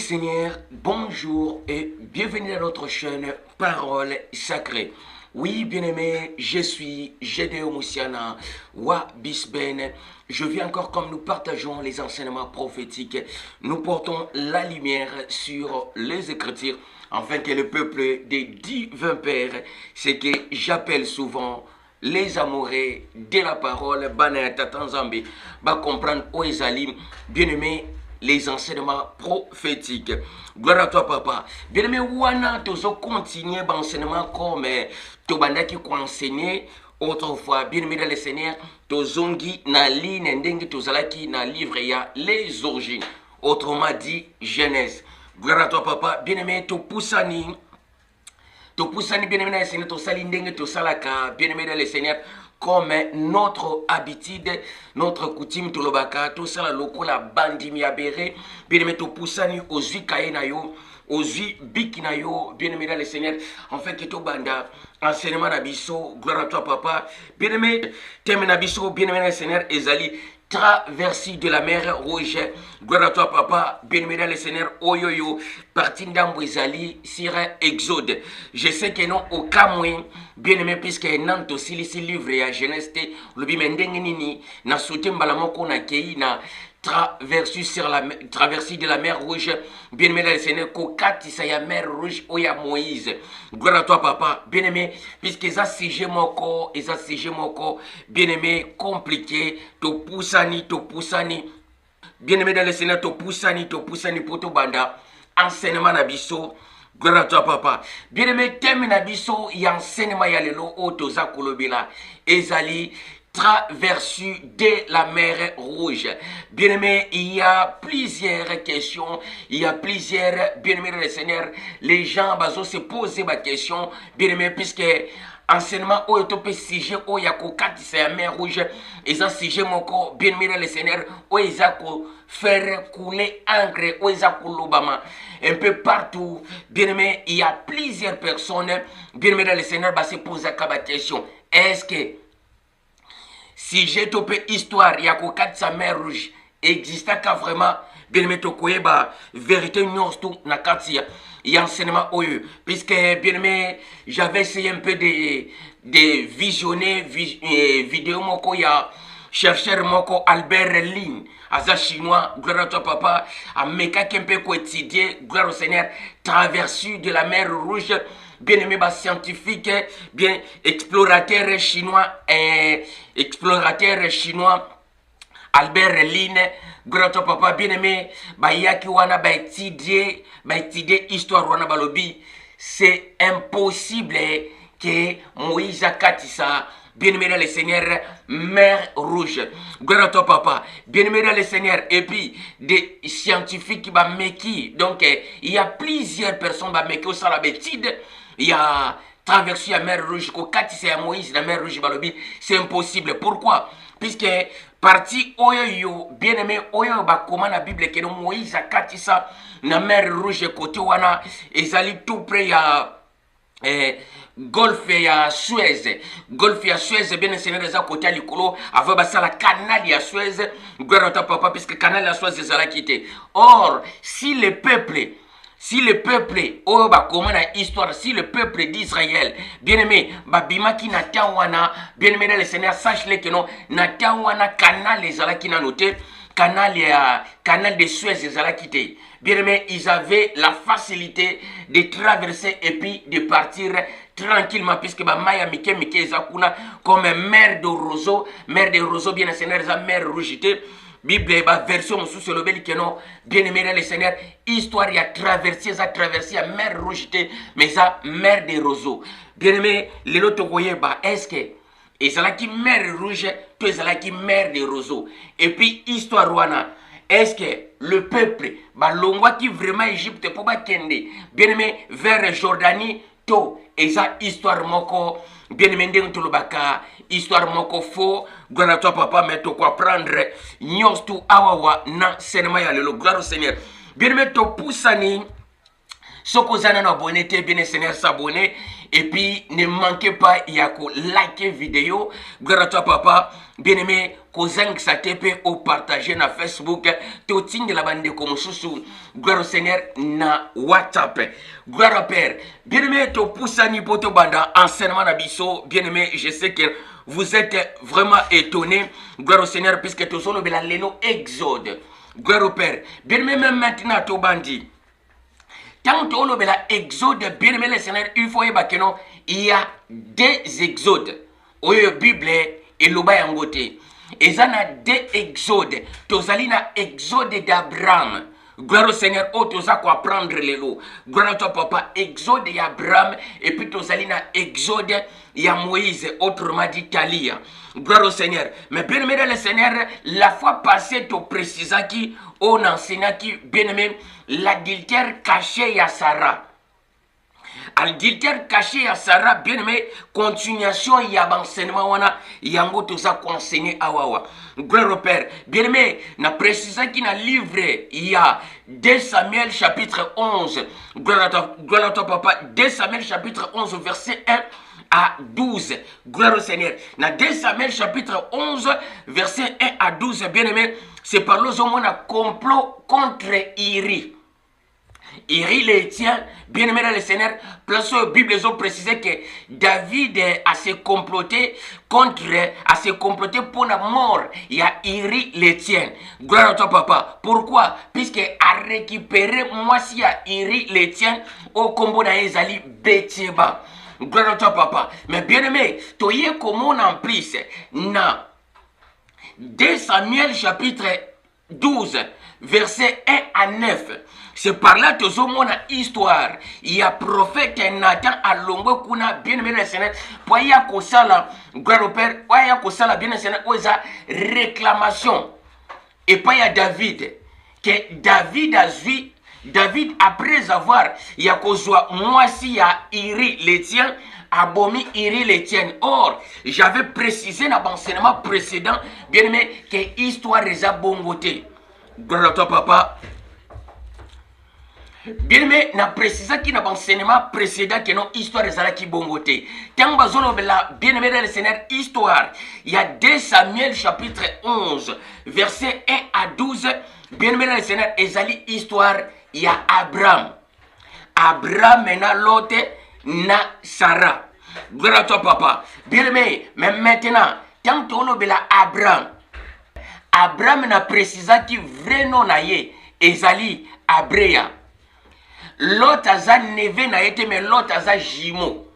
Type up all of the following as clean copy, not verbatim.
Seigneur, bonjour et bienvenue à notre chaîne Parole Sacrée. Oui, bien-aimé, je suis Gédéon Moussiana, Wa Bisben. Je viens encore comme nous partageons les enseignements prophétiques. Nous portons la lumière sur les Écritures afin que le peuple des divins pères, ce que j'appelle souvent les amoureux de la parole, Banata Tanzambi, va comprendre Oezalim, bien-aimé, les enseignements prophétiques. Gloire à toi, papa. Bien-aimé, wana tozo continuer l'enseignement comme tobandaki ko enseigner autrefois. Bien-aimé dans le Seigneur, tozongi na ligne ndenge tozalaki na livre ya les origines. Autrement dit, Genèse. Gloire à toi, papa. Bien-aimé, topusani bien-aimé dans le Seigneur, tosali ndenge tosalaka. Bien-aimé dans le Seigneur, comme notre habitude, notre coutume, tout le baka, tout ça, loko la bandimi abere, bien aimé, tout poussani, ozui kaenayo, ozui bikinayo, bien aimé dans le Seigneur, en fait, que tout banda, enseignement nabiso, gloire à toi, papa, bien aimé, thème nabiso, bien aimé dans le Seigneur, ezali, traversée de la mer Rouge. Gloire à toi, papa. Bien-aimé dans le Seigneur. Oyoyo. Partie d'Ambouizali sur Exode. Je sais que non, au Cameroun, bien-aimé, puisque Nantes aussi, ici, livre à Genèse, le bimendengenini, na sauté mbalamoko na kei na traversée de la mer Rouge. Bien-aimé dans le Seigneur, kokati sa ya mer Rouge, oya Moïse. Gloire à toi, papa. Bien-aimé, puisque ça sujet moko, bien-aimé, compliqué, to poussani. Bien-aimé dans le Seigneur, to poussani, poto banda. Enseignement nabiso. Gloire à toi, papa. Bien-aimé, thème nabiso, y enseignement ya lelo, otoza kolobela. Ezali, traversée de la mer Rouge. Bien-aimé, il y a plusieurs questions, il y a plusieurs, bien-aimé dans le Seigneur, les gens vont se poser ma question, bien-aimé, puisque enseignement au topé sujet au yako kati c'est la mer Rouge, et un sujet mon corps, bien-aimé dans le Seigneur, au isako faire couler encre, au isako l'Obama, un peu partout, bien-aimé, il y a plusieurs personnes, bien-aimé dans le Seigneur, va se poser ma question, est-ce que si j'ai topé histoire, il y a qu'au sa mer Rouge, existe qu'à vraiment, bien aimé, tokoye, bah, vérité, nous, tout, na katia, il y a enseignement au puisque, bien aimé, j'avais essayé un peu de visionner, vidéo, moko, il y a chercheur, moko, Albert Lin, Aza chinois, gloire à toi, papa, à Meka, qui un peu étudier, gloire au Seigneur, traversée de la mer Rouge, bien aimé, bah, scientifique, bien explorateur chinois, Albert Lin, grand papa, bien aimé, bah, yaki wana, bah, étudier histoire wana balobi, c'est impossible que Moïse a katisa, bien aimé dans le Seigneur, mer Rouge. Gloire à toi, papa. Bien aimé dans le Seigneur. Et puis, des scientifiques qui va meki. Donc, il y a plusieurs personnes qui va meki au salabétide. Il y a traversé la mer Rouge. Quand c'est à Moïse, la mer Rouge, c'est impossible. Pourquoi? Puisque, parti oyo, bien aimé, oyo, comment la Bible, que Moïse a katisa, la mer Rouge, côté wana, et ça tout près à Golfe ya Suez. Golfe ya Suez, bien enseigné des côté à l'icolo, avant la canal ya Suez, gloire à ton papa, puisque canal ya Suez, c'est la quitté. Or, si le peuple, oh, bah, comment la histoire, si le peuple d'Israël, bien aimé, bah, bimaki na tawana, bien aimé dans le Seigneur, sache-le que non, na tawana canal les ala qui n'a noté, canal de Suez, les ala quitté. Bien aimé, ils avaient la facilité de traverser et puis de partir tranquillement, puisque bah, Maya Mike Zakuna, comme mer de roseau, bien Seigneur, la mer rougité. Bible, bah, version sous le bel non, bien aimé dans le Seigneur, histoire y a traversé la mer rougité, mais ça, mer de roseau. Bien aimé, les autres voyaient, bah, est-ce que, et c'est là qui mer rouge, puis c'est là qui mer de roseau. Et puis, histoire wana. Est-ce que le peuple, bah, l'ongwa qui vraiment Égypte pour kende, bien aimé, vers Jordanie, to, et ça, histoire moko, bien aimé, tout le baka, histoire moko faux, gloire à toi, papa, mais tu quoi prendre, nyos tu awawa, na, sénéma ya le gloire au Seigneur. Bien aimé, to poussani, Ce que vous avez abonné, bien Seigneur, s'abonner. Et puis, ne manquez pas, il y a liker vidéo. Gloire à toi, papa. Bien aimé, cousin que ça TP ou partager na Facebook. Tout de la bande comme sous. Gloire au Seigneur na WhatsApp. Gloire au Père. Bien aimé, to poussani poto banda enseignement na biso. Bien aimé, je sais que vous êtes vraiment étonnés. Gloire au Seigneur, puisque tout ça, le lélo Exode. Gloire au Père. Bien aimé, même maintenant, to bandi. Tant que l'on a Exode, bien aimé le Seigneur, il faut il y a deux exodes. Au Bible et l'oba yangote. Et ça a deux exodes. Tozali na exode d'Abraham. Gloire au Seigneur, oh toza quoi prendre les lots. Gloire à toi papa, exode d'Abraham. Et puis tozali na exode ya Moïse, autrement dit Talia. Gloire au Seigneur. Mais bien aimé le Seigneur, la fois passée, tu précisas qui, on enseignait qui, bien aimé, l'adultère caché à Sarah. L'adultère caché à Sarah, bien aimé, continuation, il y a enseignement, il y a un tout ça enseigné à Wawa. Gloire au Père. Bien aimé, na précisé qu'il y a livre, il y a 2 Samuel chapitre 11. Gloire à toi papa. 2 Samuel chapitre 11, verset 1 à 12. Gloire au Seigneur. Dans 2 Samuel chapitre 11, verset 1 à 12, bien aimé, c'est par là qu'on a complot contre Iri. Iri les tient, bien aimé dans le Seigneur. Place la Bible, ils ont précisé que David a se comploté pour la mort. Il y a Iri les tient. Gloire à toi, papa. Pourquoi? Puisque a récupéré, moi, si y a Iri les tient, au combo d'Aezali Bethsheba. Gloire à toi, papa. Mais bien aimé, tu y es comme on en plus. Non. 2 Samuel chapitre 12, verset 1 à 9. C'est par là que nous avons une histoire. Il y a prophète Nathan à Longo Kuna, bien aimé le Seigneur. Pour y avoir ça, gloire au Père, pour y avoir ça, bien aimé le Seigneur, réclamation. Et pas il y a David. Que David a vu. David, après avoir, il y a qu'au moi si il y a Iri les tiens, abomi Iri les tiens. Or, j'avais précisé dans l'enseignement précédent, bien aimé, que l'histoire les a bongoté. Gloire à toi, papa. Bien aimé, na précisé qui dans l'enseignement précédent que non histoire les a qui bongoté. Tant bazolo bela, bien aimé dans le Seigneur, histoire. Il y a 2 Samuel chapitre 11, verset 1 à 12. Bien aimé dans le Seigneur, ezali histoire. Il y a Abraham. Abraham maintenant l'autre, na Sarah. Gloire à toi, papa. Bien aimé, mais maintenant, tant que l'on a Abraham, Abraham n'a précisé qui vrai nom na ye, ezali Abrea. L'autre a neve na été, mais l'autre a jumeau.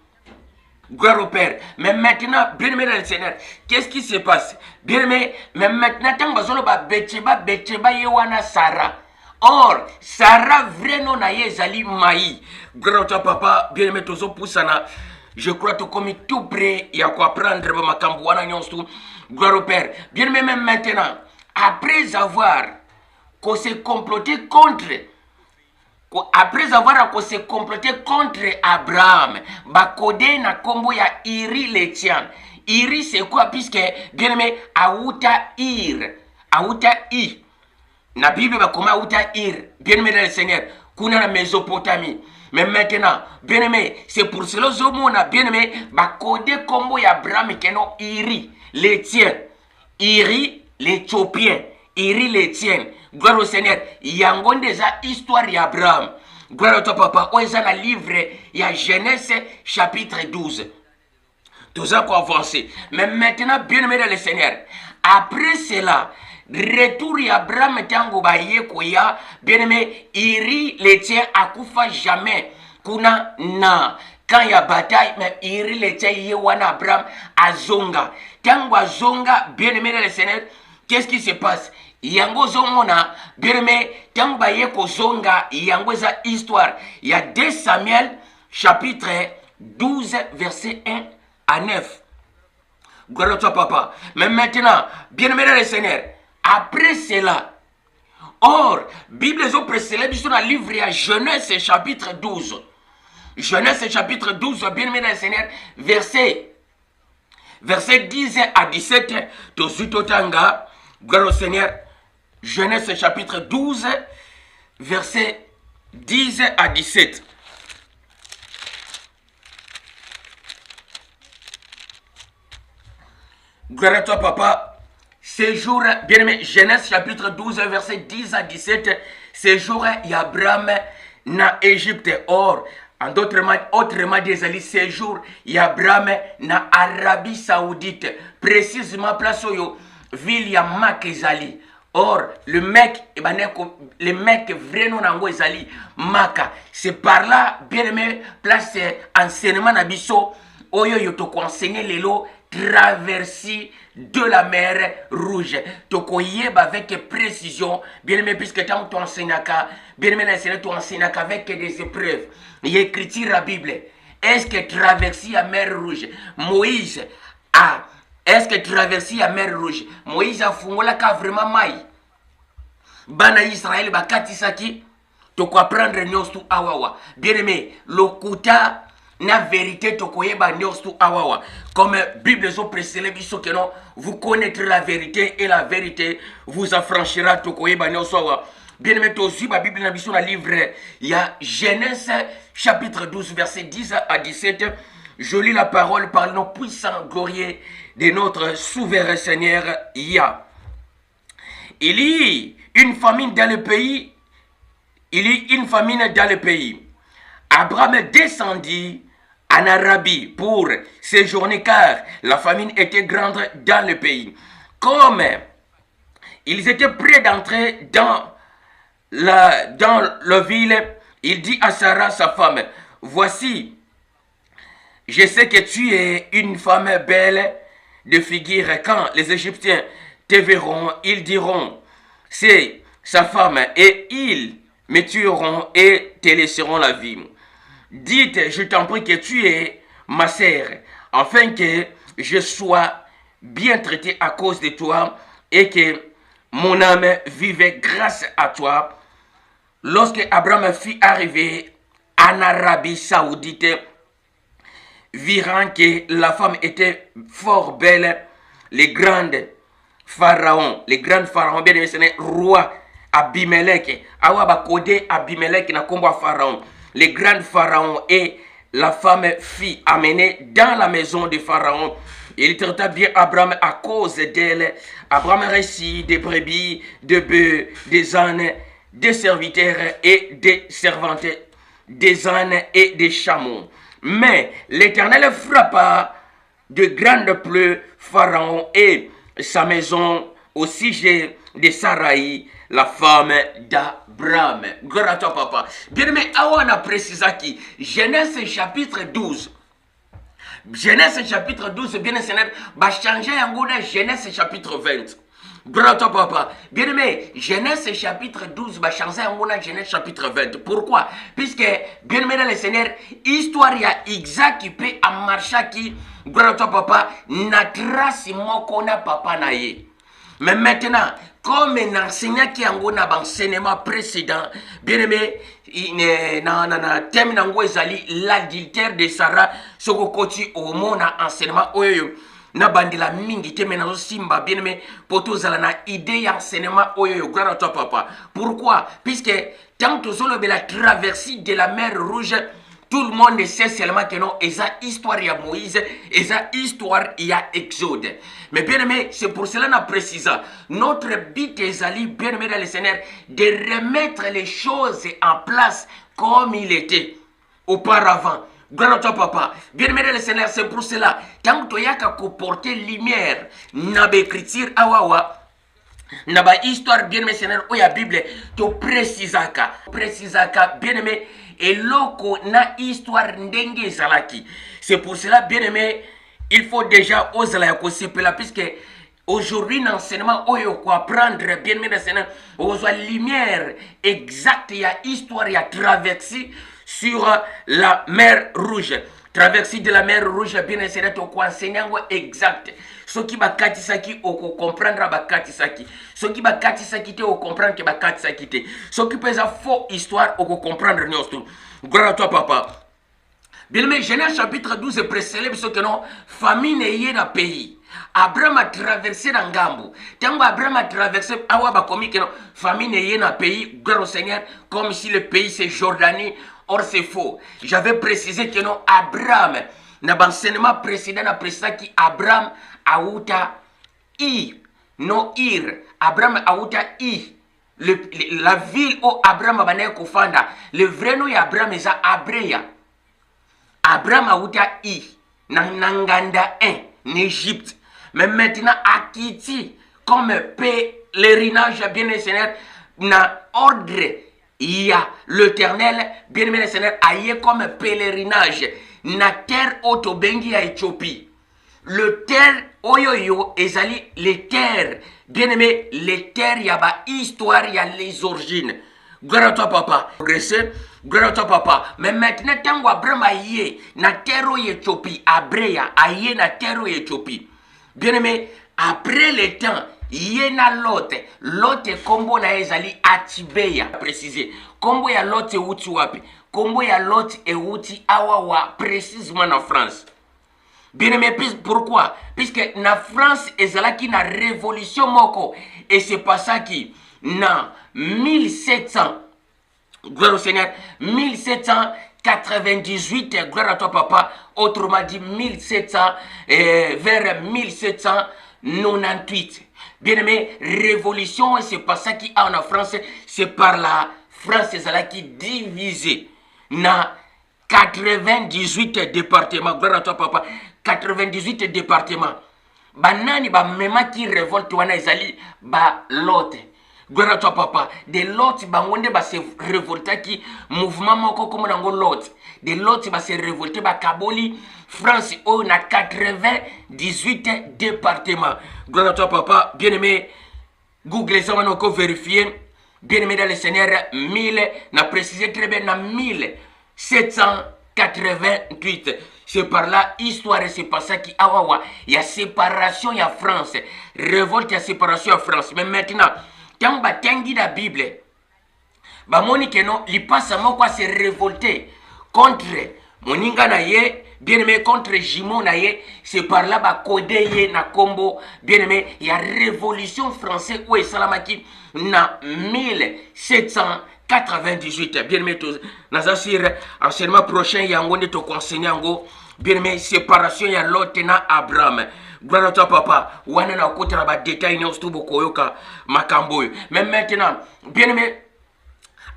Gloire au Père. Mais maintenant, bien aimé dans le Seigneur, qu'est-ce qui se passe? Bien aimé, mais maintenant, tant que l'on a Bethsheba yewana Sarah. Or, Sarah vrai nom na yezali Maï. Gloire à toi, papa, bien aimé tozo poussana. Je crois que comme tout prêt, il y a quoi prendre ma cambouana nyonstu. Gloire au Père. Bien aimé, même maintenant, après avoir qu'on s'est comploté contre, Abraham, bakode na kombo ya Iri le tient. Iri c'est quoi? Puisque, bien aimé, Aouta Ir. Aouta I. La Bible va comment Ir, bien aimé dans le Seigneur, qu'on a la Mésopotamie. Mais maintenant, bien aimé, c'est pour cela que on a bien aimé, bah codé combo Abraham qui non Iri, les tiens, Iri, les Éthiopiens, Iri, les tiens. Gloire au Seigneur, il y a une déjà histoire d'Abraham. Gloire à toi, papa. On est dans le livre, il y a Genèse chapitre 12. Tout ça qu'on avancer. Mais maintenant, bien aimé dans le Seigneur, après cela, retour Abraham tango baye koya bien aimé Iri les tient à kufa jamais kuna na quand il y a bataille mais Iri les tient yewana Abraham azonga tango azonga bien aimé le Seigneur qu'est-ce qui se passe yango zomona bien aimé tango baye ko zonga yango za histoire il y a 2 Samuel chapitre 12 verset 1 à 9. Gloire à toi papa. Mais maintenant bien aimé le Seigneur. Après cela, or, Bible est précédente dans le livre à Genèse chapitre 12. Genèse chapitre 12, bien aimé dans le Seigneur, verset 10 à 17, Tozutotanga, gloire au Seigneur, Genèse chapitre 12, verset 10 à 17. Gloire à toi, papa. Ces jours, bien aimé, Genèse chapitre 12, verset 10 à 17, ces jours, il y a Abraham na Égypte. Or, en autrement dit, ces jours, il y a Abraham na Arabie Saoudite. Précisément, place où ville ya Mak ezali. Or, le mec vrai non nango ezali Maka. C'est par là, bien aimé, place enseignement na biso, oyo yo to enseigner lelo traversée de la mer Rouge. Tokoyeba avec précision, bien aimé, puisque tant tu enseignes, bien aimé, tu enseignes avec des épreuves. Il y a écrit la Bible. Est-ce que traverser la mer Rouge, Moïse a, est-ce que traverser la mer Rouge, Moïse a fungola ka vraiment maï? Bana Israël bakatisaki, tu peux apprendre nyonstu awawa. Bien aimé, le kuta na vérité tokoyeba nyonstu awawa. Comme Bible zo précédé biso que non, vous connaîtrez la vérité et la vérité vous affranchira tokoyeba nyonstu awawa. Bien aimé, aussi la Bible na biso na livre, il y a Genèse chapitre 12 verset 10 à 17. Je lis la parole par le nom puissant, glorieux de notre souverain Seigneur Yah. Il y a une famine dans le pays. Il y a une famine dans le pays. Abraham descendit en Arabie pour séjourner car la famine était grande dans le pays. Comme ils étaient prêts d'entrer dans la ville, il dit à Sarah, sa femme, voici, je sais que tu es une femme belle de figure. Quand les Égyptiens te verront, ils diront, c'est sa femme, et ils me tueront et te laisseront la vie. Dites, je t'en prie, que tu es ma sœur, afin que je sois bien traité à cause de toi et que mon âme vive grâce à toi. Lorsque Abraham fut arrivé en Arabie Saoudite, virant que la femme était fort belle, les grands pharaons, bien aimé, roi Abimelech, awa kode Abimelech na kombo pharaon, les grands pharaons et la femme fut amenée dans la maison de pharaon. Il traita bien Abraham à cause d'elle. Abraham récit des brebis, des bœufs, des ânes, des serviteurs et des servantes, des ânes et des chameaux. Mais l'Éternel frappa de grandes plaies Pharaon et sa maison au sujet de Sarai, la femme d'Abraham. Gloire à toi, papa. Bien aimé, on a précisé qui Genèse chapitre 12. Genèse chapitre 12, bien aimé, va changer en Genèse chapitre 20. Gloire à toi, papa. Bien aimé, Genèse chapitre 12 va changer en Genèse chapitre 20. Pourquoi? Puisque, bien aimé dans le Seigneur, histoire ya exact qui peut en marcher qui, gloire à toi, papa, na trace moko na papa na ye. Mais maintenant, comme un enseignant qui a un enseignement précédent, bien aimé, thème nango ezali l'adultère de Sarah, soko koti au monde enseignement oyo. Na bandila mingi te menazo simba bien aimé poto zala na idée enseignement oyo. Gloire à toi, papa. Pourquoi? Puisque tant que solo de la traversée de la mer Rouge, tout le monde sait seulement que non, et ça histoire il y a Moïse, et ça histoire il y a Exode. Mais bien aimé, c'est pour cela qu'on précise. Notre but est allé, bien aimé dans le Seigneur, de remettre les choses en place comme il était auparavant. Gloire à toi, papa. Bien aimé dans le Seigneur, c'est pour cela. Tant que tu as porter lumière, n'a pas écriture, awawa. Naba histoire bien aimé Seigneur, où il y a Bible, tu précisaka, bien aimé, et loko na histoire ndenge zalaki. C'est pour cela, bien aimé, il faut déjà oser la là, puisque aujourd'hui, l'enseignement, où il faut apprendre, bien aimé Seigneur, où il y a lumière exacte, il y a histoire, il y a traversée sur la mer Rouge. Traversée de la mer Rouge, bien aimé Seigneur, tu enseignant exact. Ce qui va katisaki au comprendre ba katisaki. Ce qui va katisaki te au comprendre que ba katisaki te. Ce qui peut être faux histoire au comprendre nous. Gloire à toi, papa. Bien aimé, Genèse chapitre 12 précélèbre ce que non famine est dans le pays. Abraham a traversé dans Gambo. Tant Abraham a traversé, awa ba komi que non famine est dans le pays. Gloire au Seigneur, comme si le pays c'est Jordanie. Or c'est faux. J'avais précisé que non Abraham. Dans l'enseignement précédent, qui Abraham Aouta Ir. Non Ir. Abraham auta I. La ville où Abraham a kofanda. Le vrai nom d'Abraham est Abreya. Abraham auta I. Nanganda 1. En Égypte. Mais maintenant, à Kiti, comme pèlerinage, bien aimé Seigneur, na ordre, il y a l'Éternel, bien aimé Seigneur, aïe comme pèlerinage, na terre autobengi à Éthiopie. Le terre, oyoyo, ezali, les terres, bien aimé, les terres, il y a ba histoire, il y a les origines. Gloire à toi, papa. Progresser. Gloire à toi, papa. Mais maintenant, tant Abraham aïe, na terre Éthiopie, Abreya, aïe na terre Éthiopie. Bien aimé, après le temps, yena Lot. Lot kombo na ezali Atibeya. Préciser. Kombo ya Lot euti wapi? Kombo ya Lot euti awawa précisément en France. Bien aimé, pourquoi? Puisque na France ezalaki na révolution moko. Et c'est pas ça qui, na 1700, gloire au Seigneur, 1798, gloire à toi papa, autrement dit 1700, vers 1798. Bien aimé, révolution, c'est pas ça qui a en France, c'est par la France, c'est ça qui divisé. Na 98 départements, gloire à toi papa, 98 départements. Banani ba mema qui révolte wana ezali ba Lot. Gloire à toi papa. De Lot bangonde ba se révolta qui mouvement moko comme nango Lot. De Lot ba se révolter ba Kaboli France on a 98 départements. Gloire à toi papa. Bien aimé, Google ça on encore vérifier. Bien aimé dans le Seigneur 1000 n'a précisé très bien na 1788. C'est par là, histoire, c'est pas ça qui awawa. Il y a séparation, il y a France. Révolte, il y a séparation en France. Mais maintenant, quand on tangi la Bible, bah monique non, il passe à moi quoi se révolter contre moninga naye, bien aimé contre Jimon naye, c'est par là bah kodeye na combo, bien aimé, il y a révolution française où est salamaki na 1798. Bien aimé, nazasir enseignement prochain, il y a un de te conseiller en bien aimé, séparation, il y a Lot na Abraham. Gloire à toi, papa. Wana na côté na ba détail ne ostu bokoyoka makambo. Mais maintenant, bien aimé,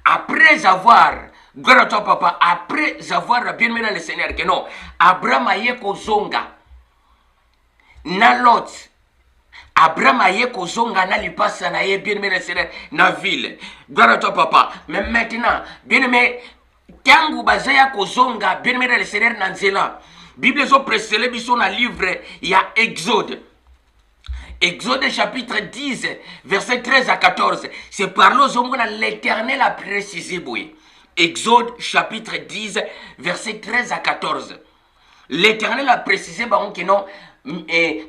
après avoir, gloire à toi, papa, après avoir bien aimé dans le Seigneur, que non, Abraham aye kozonga na Lot. Abraham aye kozonga na lipasa na ye bien aimé dans le Seigneur na ville. Gloire à toi, papa. Mais maintenant, bien aimé, tangu bazaya kozonga bien aimé dans le Seigneur na nzela. Bible so précédé biso na livre, il y a Exode. Exode chapitre 10, verset 13 à 14. C'est par là que l'Éternel a précisé. Exode chapitre 10, verset 13 à 14. L'Éternel a précisé que non,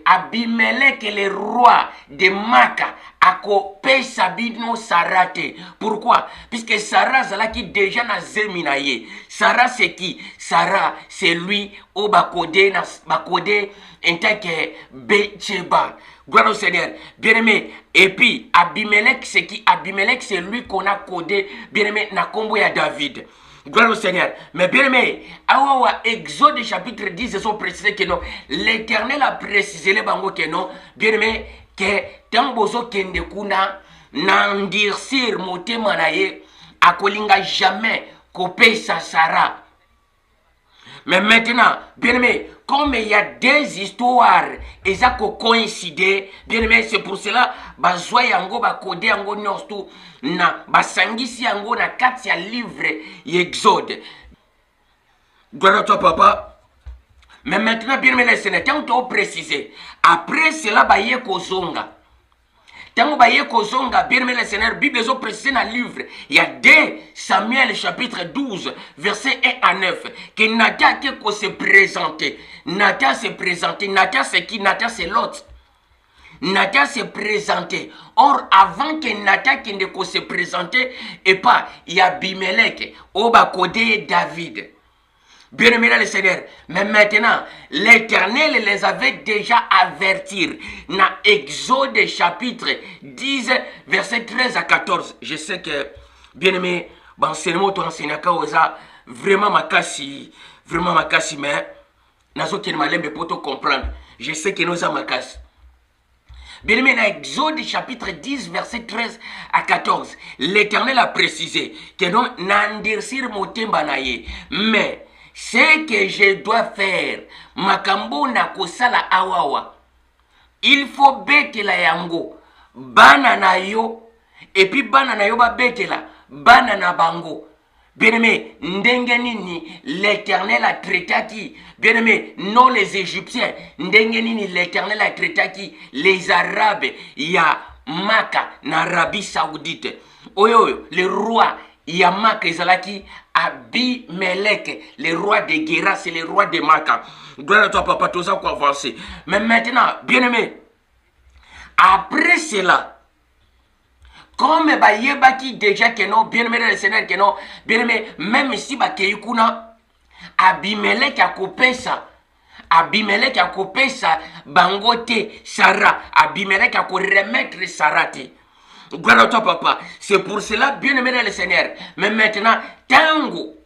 Abimelech, le roi de Maka, a copé Sabino Sarate. Pourquoi? Puisque Sarah qui déjà na zeminaye. Sarah c'est qui? Sarah c'est lui au bakode en tant que Becheba. Gloire au Seigneur. Bien aimé. Et puis Abimelech c'est qui? Abimelech c'est lui qu'on a codé. Bien aimé na combo ya David. Gloire au Seigneur. Mais bien aimé, Exode chapitre 10, ils sont précisés que non. L'Éternel a précisé les bango que non. Bien aimé, que tant bozo kende kuna nandirsir motema na ye akolinga jamais kopé sa Sarah. Mais maintenant, bien aimé, comme il y a des histoires, et ça coïncide, bien aimé, c'est pour cela, bazwa yango, bakode yango nyonsto, na basangisi yango na kati ya livre Exode. Gloire à toi, papa. Mais maintenant, bien aimé, les sénateurs ont précisé. Après cela, baye kozonga. Tango baye kozonga, bien aimé, les sénateurs, Bible ont précisé dans le livre. Il y a 2 Samuel chapitre 12, verset 1 à 9, que Nathan qui se présentait. Nathan s'est présenté. Nathan c'est qui? Nathan c'est l'autre. Nathan s'est présenté. Or, avant que Nathan qui ne se présente, et pas, il y a Abimelech, Obakode David. Bien aimé dans le Seigneur. Mais maintenant, l'Éternel les avait déjà avertis. Dans Exode chapitre 10, verset 13 à 14. Je sais que, bien aimé, l'enseignement tu enseignes vraiment ma casse, mais nazo qui malembe pour te comprendre. Je sais que nous avons ma casse. Bien aimé, dans Exode chapitre 10, verset 13 à 14, l'Éternel a précisé que non, nandirsir motemba na ye. Mais ce que je dois faire, makambo na kosala awawa, il faut betela yango, bana na yo, et puis bana na yo ba betela, bana na bango. Bien-aimé, ndengenini l'Éternel a traité qui? Bien-aimé, non les Égyptiens, ndengenini l'Éternel a traité qui? Les Arabes, il y a Maka, en Arabie Saoudite. Oyo, le roi, il y a Maka, Izalaki, Abimelech, le roi de Guéra, c'est le roi de Maka. Gloire à toi, papa, tout ça pour avancer. Mais maintenant, bien-aimé, après cela, comme Bayebaki déjà que non, bien aimé le Seigneur que non, bien aimé, même si Bakeyukuna, Abimelech a coupé ça. Abimelech a coupé ça, Bangote, Sarah. Abimelech a remettre Sarah. Gloire à toi, papa. C'est pour cela, bien aimé le Seigneur. Mais maintenant, tango,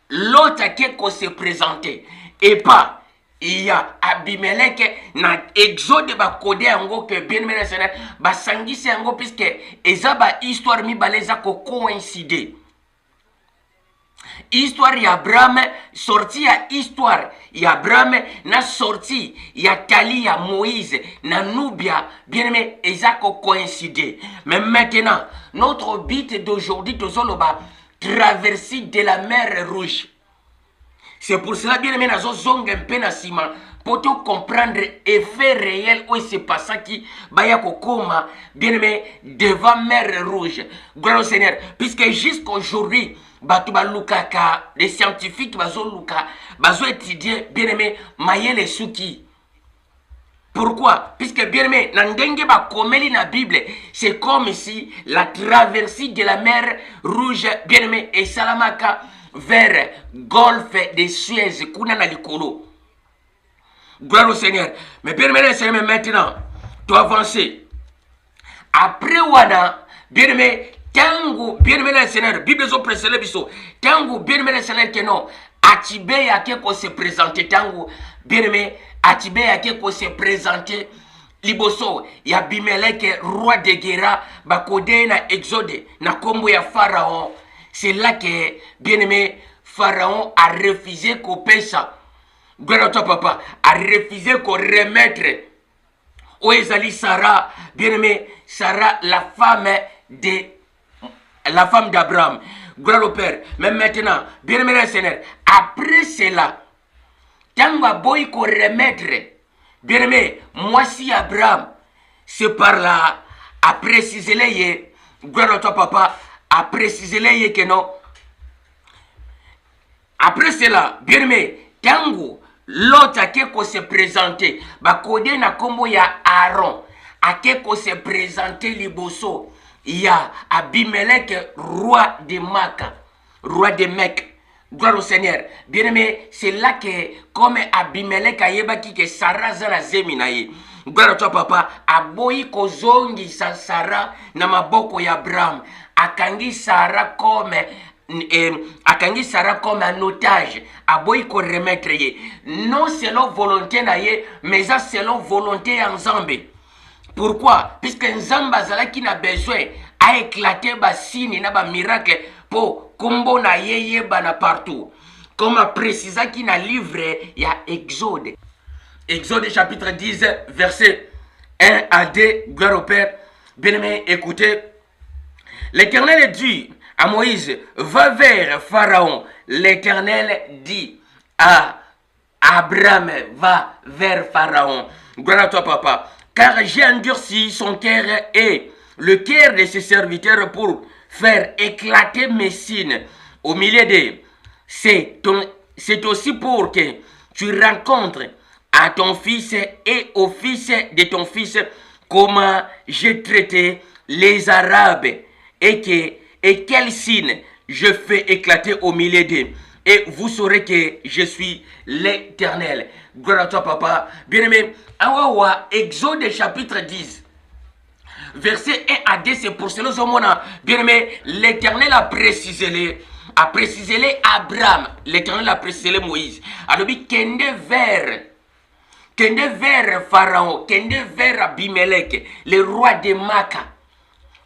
l'autre qui se présenter, et pas. Il y a Abimelech na exode ba code yango que bien aimé le Seigneur ba sangisi yango puisque eza ba histoire mi baleza ko coïncider. Histoire ya Abraham sorti ya histoire ya Abraham na sorti ya Tali ya Moïse na Nubia bien aimé eza ko coïncider. Mais maintenant notre but d'aujourd'hui tozoloba traversée de la mer Rouge. C'est pour cela, bien aimé, nous avons un peu de ciment pour tout comprendre l'effet réel où il se passe qui va kokoma, bien aimé, devant mer Rouge. Gloire au Seigneur. Puisque jusqu'aujourd'hui, les scientifiques vont étudier, bien aimé, Mayele Souki. Pourquoi? Puisque bien aimé, Nandenge ba komeli na Bible, c'est comme si la traversée de la mer Rouge, bien aimé, et Salamaka, vers golfe de Suez, kuna na likolo. Gloire au Seigneur. Mais bien aimé, Seigneur, maintenant, tu avances. Après wana, bien aimé, tango, bien aimé, Seigneur, Bible zo presele biso, tango, bien aimé, Seigneur, que non, Atibé a quelque se présenter, tango, bien aimé, Atibé a quelque se présenter. Liboso, ya Abimelech, roi de Guéra, bakode na exode, na kombo ya Pharaon. C'est là que, bien-aimé, Pharaon a refusé qu'on paie ça. Gloire à toi, papa. A refusé qu'on remette. Où est Sarah, bien-aimé, Sarah, la femme d'Abraham. Gloire au Père. Mais maintenant, bien-aimé, Seigneur, après cela, tant que boy qu'on remettre, bien-aimé, moi si Abraham, c'est par là, à préciser les, gloire à toi, papa, à préciser que non. Après cela, bien aimé, tango, l'autre qui se présenté, bakode na kombo ya Aaron, a qui se présenté liboso, il y a Abimelech, roi de Maka, roi de Mecque. Gloire au Seigneur. Bien aimé, c'est là que, comme Abimelech a yebaki que Sarah zana zeminaye. Gloire à toi, papa. Aboyi kozongi sa Sarah na maboko ya Abraham. Akangi Sarah comme un otage. Aboyi ko remettre ye. Non selon volonté na ye, mais ça selon volonté ensemble. Pourquoi? Puisque Nzamba zala qui n'a besoin à éclater ba signe na ba miracle pour kombo na yeye bana partout. Comme a précisé qui n'a livré, il y a Exode. Exode chapitre 10, verset 1 à 2, gloire au Père. Bien-aimé, écoutez. L'Éternel dit à Moïse, va vers Pharaon. L'Éternel dit à Abraham, va vers Pharaon. Gloire à toi, papa. Car j'ai endurci son cœur et le cœur de ses serviteurs pour faire éclater mes signes au milieu d'eux. C'est aussi pour que tu rencontres à ton fils et au fils de ton fils comment j'ai traité les Arabes et quel signe je fais éclater au milieu d'eux. Et vous saurez que je suis l'Éternel. Gloire à toi, papa. Bien-aimé, Exode chapitre 10. Verset 1 à 2, c'est pour cela que bien-aimé, l'Éternel a précisé Abraham, l'Éternel a précisé Moïse. Alors, kende kende vers Pharaon, kende vers Abimelech, le roi de Maka.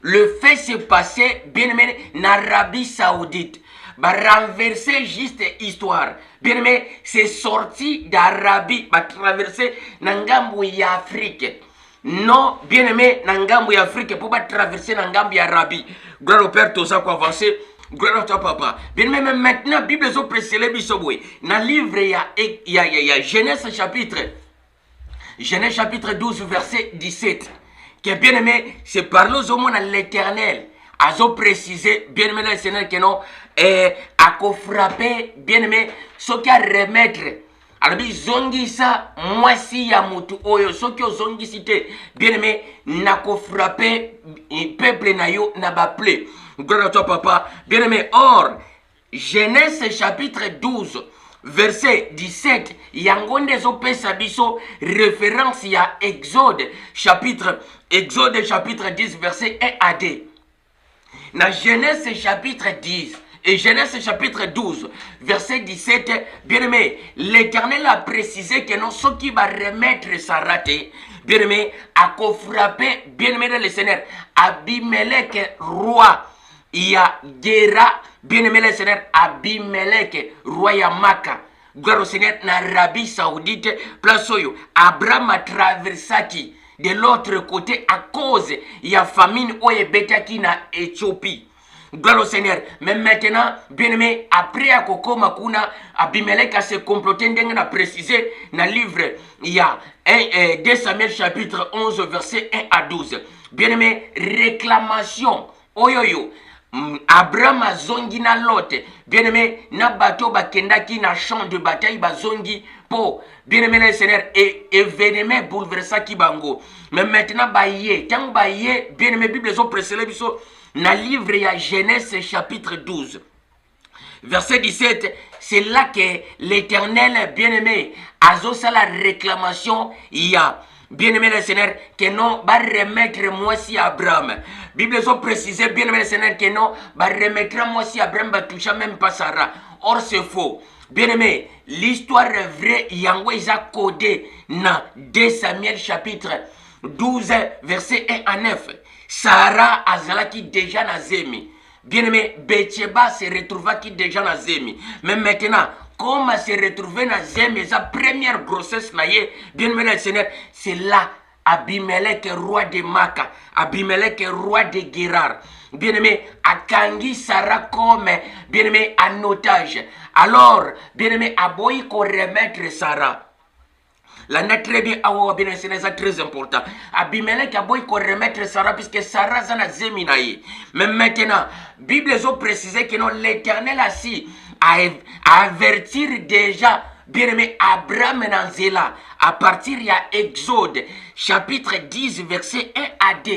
Le fait se passer, bien aimé, en Arabie Saoudite. Bah, renverser juste histoire. Bien aimé, c'est sorti d'Arabie, bah, traverser Nangambu et Afrique. Non, bien aimé, Nangambu et Afrique, pour pas traverser Nangambu et Arabie. Gloire au Père, tout ça, quoi, avancer. Gloire à toi, papa. Bien aimé, mais maintenant, Bible est précédée, bisoboué. Dans le livre, il y a Genèse chapitre 12, verset 17. Que bien aimé, c'est par aux hommes à l'éternel. Azo précisé, bien aimé, le Seigneur, que non, à ko frapper, bien aimé, ce qui a remettre. Alors, zongi ça, moi si ya mutu oyo, ce qui zongi cité, bien aimé, n'a ko frapper, peuple na yo, n'a pas plé. Gloire à toi, papa. Bien aimé, or, Genèse chapitre 12, verset 17, yangonde zo pesa biso référence ya Exode chapitre 10, verset 1 à 2. Dans Genèse chapitre 10 et Genèse chapitre 12, verset 17, bien aimé, l'Éternel a précisé que non, ce qui va remettre sa ratée, bien aimé, a frappé, bien aimé dans le Seigneur, Abimelech, roi, il y a Gera, bien aimé le Seigneur, Abimelech, roi Yamaka. Gloire au Seigneur, en Arabie Saoudite, place oyo, Abraham a traversé de l'autre côté à cause il y a famine oye betaki na Éthiopie. Gloire au Seigneur. Mais maintenant, bien aimé, après à Kokoma Kuna, Abimelech a se comploté, n'a précisé dans le livre, il y a 2 Samuel chapitre 11, verset 1 à 12. Bien aimé, réclamation, oyoyo. Abraham a zongi na Lot. Bien aimé, na bateau bakendaki na champ de bataille ba zongi po. Bien aimé le Seigneur, et événement bouleversant qui bango. Mais maintenant ba yé, tant ba yé, bien aimé, Bible sont précédés biso na livre ya Genèse chapitre 12. Verset 17, c'est là que l'Éternel bien aimé a zo la réclamation il y a bien-aimé le Seigneur, que non, va remettre moi si Abraham. Bible ont précisé, bien-aimé le Seigneur, que non, va remettre moi si Abraham, va toucher même pas Sarah. Or, c'est faux. Bien-aimé, l'histoire est vraie, Yango ils a codé dans 2 Samuel chapitre 12, verset 1 à 9. Sarah azalaki déjà na zemi. Bien-aimé, Betsheba se retrouva qui déjà na zemi. Mais maintenant, comment se retrouver dans sa première grossesse, bien aimé le Seigneur, c'est là Abimelech, roi de Maka, Abimelech, roi de Guérar. Bien aimé, Akangi Sarah comme bien aimé en otage. Alors, bien aimé, Aboyi qu'on remettre Sarah. Là, on a très bien, c'est très important. Abimelech a beau remettre Sarah, puisque Sarah a zéminaï. Mais maintenant, Bible a précisé que l'Éternel a si à avertir déjà, bien aimé, Abraham Nanzela, à partir il y a Exode, chapitre 10, verset 1 à 2.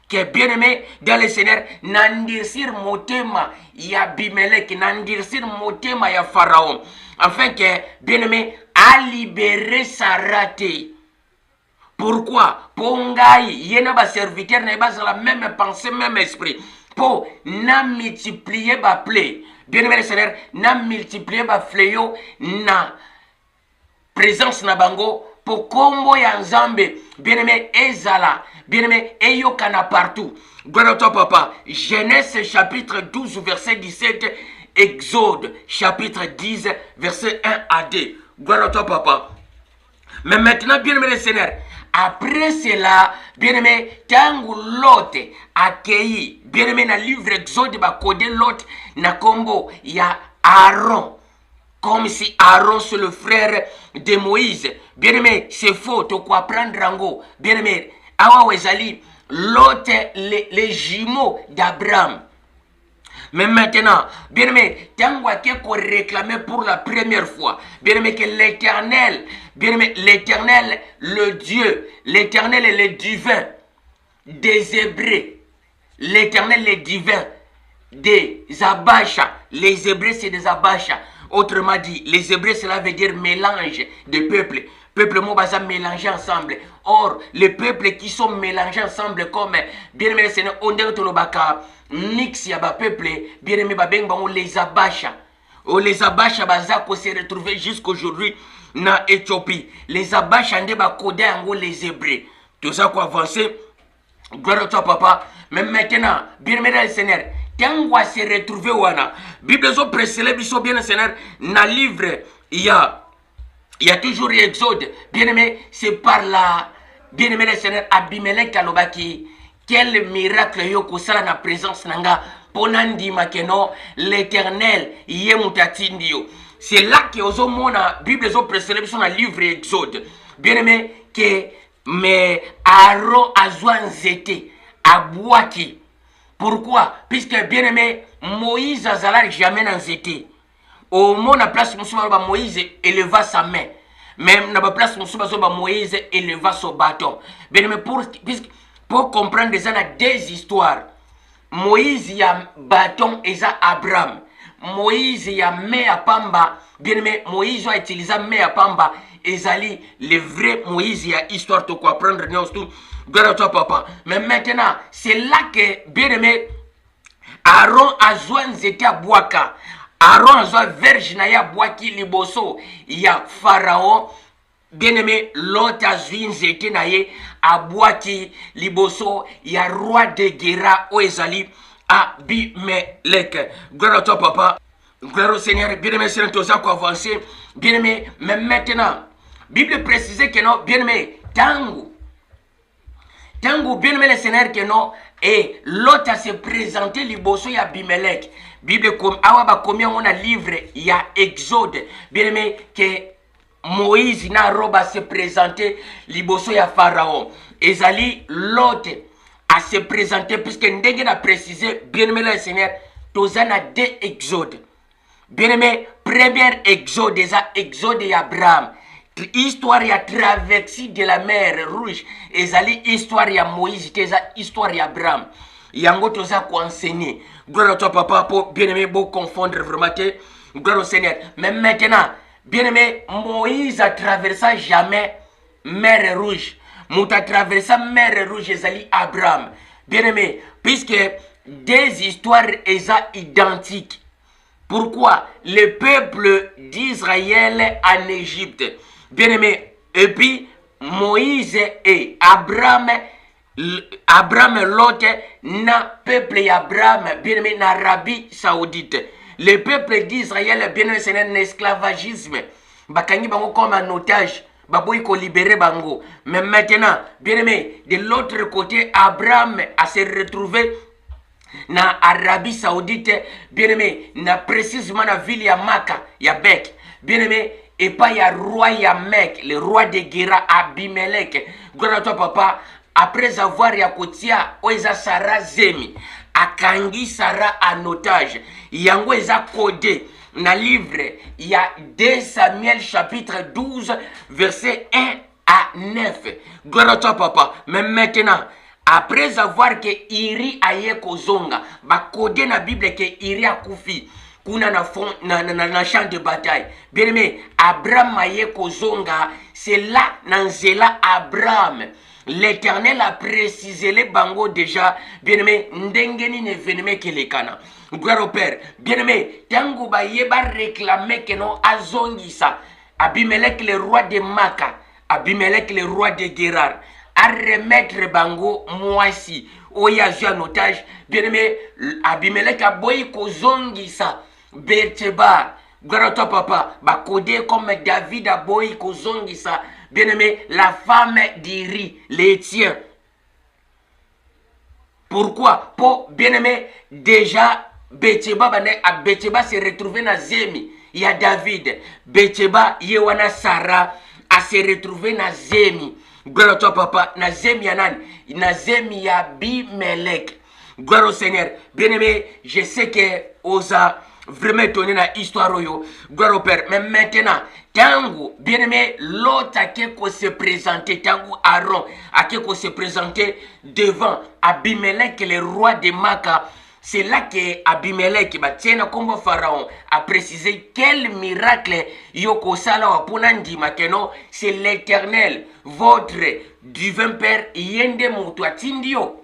Que bien aimé dans le Seigneur, nandirsir motema ya Abimelech, nandirsir motema ya Pharaon, afin que bien aimé a libéré sa ratée. Pourquoi? Pour ngai yena ba serviteur na ba la même pensée, même esprit. Pour na multiplier ba play. Bien aimé le Seigneur, na multiplier ba fléau na présence na bango pour kombo ya nzambe. Bien aimé ezala. Bien aimé, eyokana partout. Gloire à toi, papa. Genèse chapitre 12, verset 17. Exode chapitre 10, verset 1 à 2. Gloire à toi, papa. Mais maintenant, bien aimé le Seigneur, après cela, bien aimé, tangu Lot accueilli, bien aimé, dans le livre Exode, ba code Lot, na kombo, il y a Aaron. Comme si Aaron c'est le frère de Moïse. Bien aimé, c'est faux, tu quoi prendre rango. Bien aimé, Awa Wezali, Lot, les jumeaux d'Abraham. Mais maintenant, bien aimé, Tangwa qu'on réclamait pour la première fois, bien aimé, que l'Éternel, bien aimé, l'Éternel, le Dieu, l'Éternel est le divin des Hébreux, l'Éternel est divin des Abacha. Les Hébreux c'est des Abacha. Autrement dit, les Hébreux cela veut dire mélange de peuples. Peuple Mobaza mélangés ensemble. Or, les peuples qui sont mélangés ensemble comme bien aimé le Seigneur, on dit que mix ya ba peuple, bien aimé ba beng bango les Abacha. les Abasha Bazako se retrouver jusqu'aujourd'hui na Éthiopie. Les Abasha nde ba codé yango les Hébreux. Tout ça quoi avancer. Gloire à toi papa. Mais maintenant, bien aimé le Seigneur, tango se retrouver wana. Bible zo précélé biso bien le Seigneur na livre il y a toujours Exode. Bien aimé, c'est par là. Bien aimé le Seigneur Abimelech alobaki. Quel miracle yo kosala na présence nanga. Ponandi makeno l'Éternel yemutatindio. C'est là que ozo mona Bible zo précélé sur le livre Exode. Bien aimé que mais Aaron azwa nzete abwaki. Pourquoi? Puisque bien aimé Moïse azala jamais dans nzete. Au mona place musulman Moïse éleva sa main. Même na ba place musulman Moïse éleva son bâton. Bien aimé pour comprendre déjà deux histoires. Moïse ya bâton eza Abraham. Moïse ya main à pamba. Bien aimé, Moïse a utilisé main à pamba. Ezali le vrai Moïse ya histoire de quoi prendre tout. Gloire à toi papa. Mais maintenant, c'est là que bien aimé Aaron a joué nzete à Boaka. Aaron a joué verge na ya Boaki liboso ya Pharaon. Bien aimé, l'autre a joué nzete na ye Abwaki liboso ya roi de Guéra o ezali Abimelech. Gloire à toi papa. Gloire au Seigneur. Bien aimé, c'est tout ça qu'on avance. Bien aimé, mais maintenant, Bible précise que non, bien aimé, tango bien aimé le Seigneur que non, et l'autre a se présenté liboso ya Abimelech. Bible comme awa combien on a livre ya Exode. Bien aimé que Moïse na roba se présenter liboso ya Pharaon. Ezali l'autre a se présenter puisque ndenge na précisé bien aimé le Seigneur, tozana deux Exode. Bien aimé, premier Exode, déjà Exode et Abraham. Histoire ya traversée de la mer Rouge. Ezali histoire ya Moïse, déjà histoire ya Abraham. Yango toza ko enseigner. Gloire à toi papa pour bien aimé beau confondre vraiment. Gloire au Seigneur. Mais maintenant, bien aimé, Moïse a traversé jamais mer Rouge. Mouta traversé mer Rouge ezali Abraham. Bien aimé, puisque des histoires eza identiques. Pourquoi le peuple d'Israël en Égypte, bien aimé, et puis Moïse et Abraham l'autre, na peuple Abraham, bien aimé, na Arabie Saoudite. Le peuple d'Israël, bien aimé, c'est un esclavagisme. Bakangi bango comme un otage. Baboui ko libérer bango. Mais maintenant, bien aimé, de l'autre côté, Abraham a se retrouvé na Arabie Saoudite, bien aimé, na précisément na ville ya Maka, ya Bek, bien aimé, et pas ya roi ya Mek, le roi de Guéra Abimelech. Gloire à toi papa, après avoir ya kotia oeza Sarah Zemi, akangi Sarah en otage, yango eza codé na livre, il y a 2 Samuel chapitre 12 verset 1 à 9. Gloire à toi papa, mais maintenant, après avoir que Iri aye kozonga, ba codé na Bible que Iri a koufi, kuna na champ de bataille. Bien aimé, Abraham aye kozonga, c'est là dans Zéla Abraham. L'Éternel a précisé les bango déjà, bien aimé, ndengeni ne veneme que les cana. Gloire au Père, bien aimé, tango ba yeba réclamer que non azongisa. Abimelech le roi de Maka, Abimelech le roi de Guérar. À remettre bango moisi oya joué en otage. Bien aimé, Abimelech a boyi kozongisa Berteba. Gloire à toi papa, ba codé comme David a boyi kozongisa. Bien aimé, la femme d'Iri, les tiens. Pourquoi? Pour bien aimé, déjà Betsheba s'est retrouvé dans Zemi. Il y a David. Betsheba yewana Sarah a se retrouvé dans Zemi. Gloire à toi papa, na Zemi yanan, na Zemi ya Abimelech. Gloire au Seigneur. Bien aimé, je sais que osa vraiment étonné na histoire oyo. Gloire au Père. Mais maintenant, tango, bien aimé, l'autre a quelque se présenter, tango Aaron a quelque se présenter devant Abimelech, le roi de Maka. C'est là que Abimelech, comme Pharaon, a précisé quel miracle yoko sala wa ponandi makeno, c'est l'Éternel, votre divin Père, yende mutu atindio.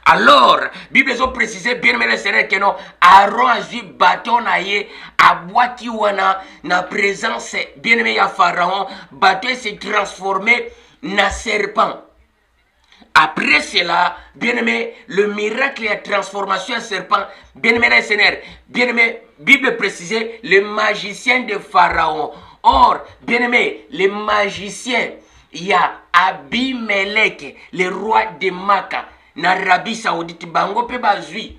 Alors, Bible a précisé bien aimé le Seigneur que non, Aaron a eu bâton na ye, a boaki wana na présence bien aimé ya Pharaon, bâton s'est transformé na serpent. Après cela, bien aimé, le miracle et la transformation en serpent, bien aimé le Seigneur, bien aimé, Bible précisait le magicien de Pharaon. Or, bien aimé, les magiciens, il y a Abimelech, le roi de Maka, na Arabie Saoudite, bango pe bazui.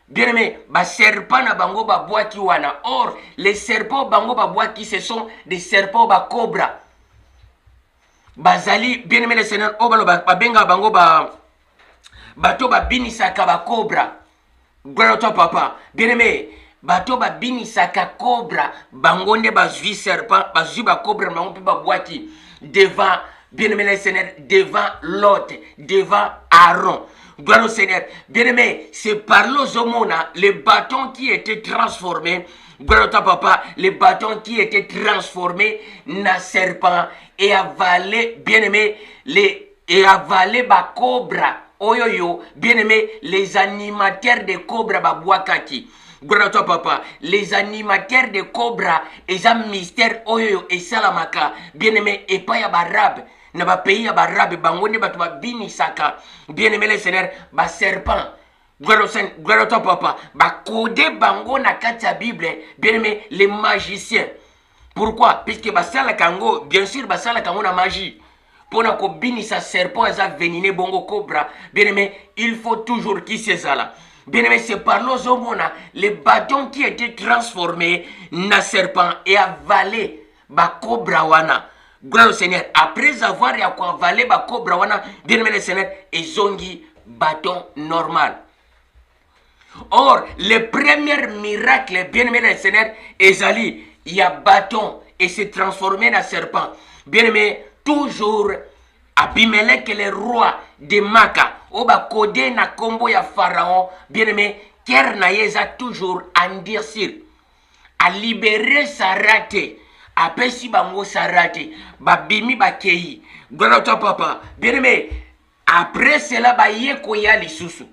Bien aimé, ba serpent na bango ba boaki wana. Or, les serpents bango ba boaki, ce sont des serpents ba cobra. Bazali, bien aimé le Seigneur, obalo ba benga bango ba bato ba binisaka ba cobra. Gloire à toi papa. Bien aimé, bato ba binisaka cobra, bango ne bazui serpent, bazui ba cobra bango pe ba boaki devant bien-aimé le Seigneur, devant l'hôte, devant Aaron. Gloire au Seigneur. Bien-aimé, c'est par l'Ozomona, le bâton qui était transformé, gloire à toi papa, le bâton qui était transformé na serpent et avalé, bien-aimé, et avalé ba cobra. Oyoyo, bien-aimé, les animateurs de cobra ba boakaki. Gloire à toi papa, les animateurs de cobra, et un mystère oyoyo et salamaka, bien-aimé, et pas ya barabe. Na ba pays ya barabe bangone batu ba bini saka bien aimé le Seigneur ba serpent gloire à toi papa ba code bango na kati ya Bible bien aimé les magiciens. Pourquoi? Puisque ba sala kango bien sûr ba sala kango na magie pona ko bini sa serpent eza venine bongo cobra bien aimé il faut toujours qui c'est ça là. Bien aimé, c'est par l'ozomona les bâtons qui étaient transformés na serpent et avalé ba cobra wana. Gloire au Seigneur. Après avoir avalé ba cobra wana, bien aimé le Seigneur, ils ont dit bâton normal. Or, le premier miracle, bien aimé le Seigneur, Ezali, il y a bâton et s'est transformé en serpent. Bien aimé, toujours Abimelech, le roi de Maka, oba kodé na kombo ya Pharaon, bien aimé, ker na yeza toujours endurcir, à libérer sa raté. Apesi bango sarate, babimi bakei. Gloire à toi papa. Bien aimé, après cela baye koya lisusu.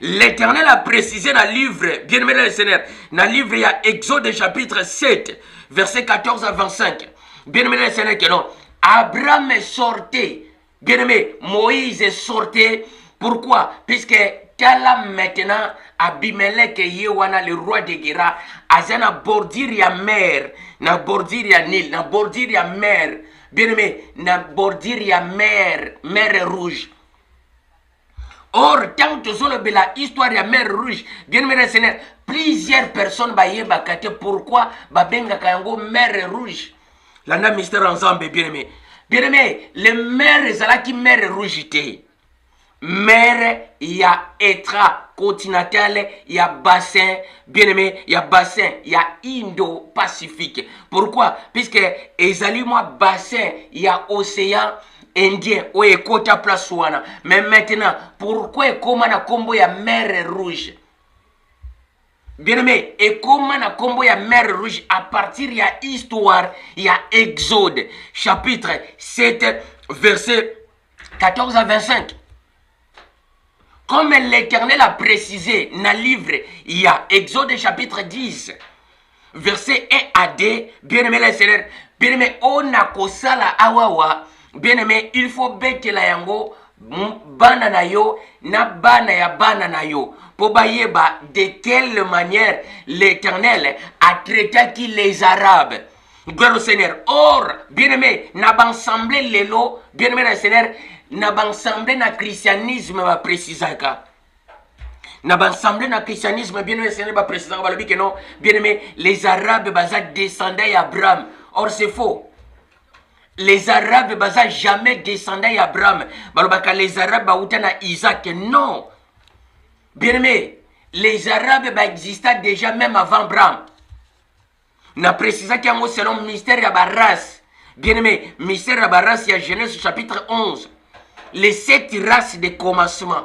L'Éternel a précisé dans le livre, bien aimé le Seigneur, dans le livre il y a Exode chapitre 7, verset 14 à 25. Bien aimé le Seigneur que non, Abraham sortait. Bien aimé, Moïse sortait. Pourquoi? Puisque là maintenant, Abimelech Yewana, le roi de Guéra, azana bordir ya mer, na bordir ya Nil, na bordir ya mer, bien aimé, na bordir ya mer, mer rouge. Or, tant que sur la histoire de la mer rouge, bien aimé Seigneur, plusieurs personnes baye bakate, pourquoi babenga kayango mer rouge? L'anda mystère ensemble, bien aimé. Bien aimé, les mers, c'est là qui mer rouge était. Mer, il y a étra continental, il y a bassin, bien aimé, il y a bassin, il y a Indo-Pacifique. Pourquoi? Puisque, moi bassin, il y a océan Indien, où est Kota Plaswana. Mais maintenant, pourquoi comment na combo ya mer rouge? Bien aimé, et comment na combo ya mer rouge à partir de la histoire, il y a Exode, chapitre 7, verset 14 à 25. Comme l'Éternel a précisé dans le livre, il y a Exode chapitre 10, verset 1 à 2, bien aimé les Seigneur, bien aimé, on a kosala awawa, bien aimé, il faut bête la yango, bana na yo, na bana ya bana na yo, pour bayeba de quelle manière l'Éternel a traité les Arabes. Gloire au Seigneur. Or, bien aimé, n'a pas ensemble les lots, bien aimé les Seigneur, n'a pas ensemble na christianisme va préciser ka. N'a pas ensemble na christianisme bien aimé Seigneur va préciser que non, bien aimé, les Arabes baza descendaient d'Abraham. Or c'est faux. Les Arabes baza jamais descendaient d'Abraham. Balobaka les Arabes baouta na Isaac. Non. Bien aimé, les Arabes existaient déjà même avant Abraham. N'a précisé qu'il y a selon le mystère de la race. Bien aimé, mystère de la race, il y a Genèse chapitre 11. Les 7 races de commencement.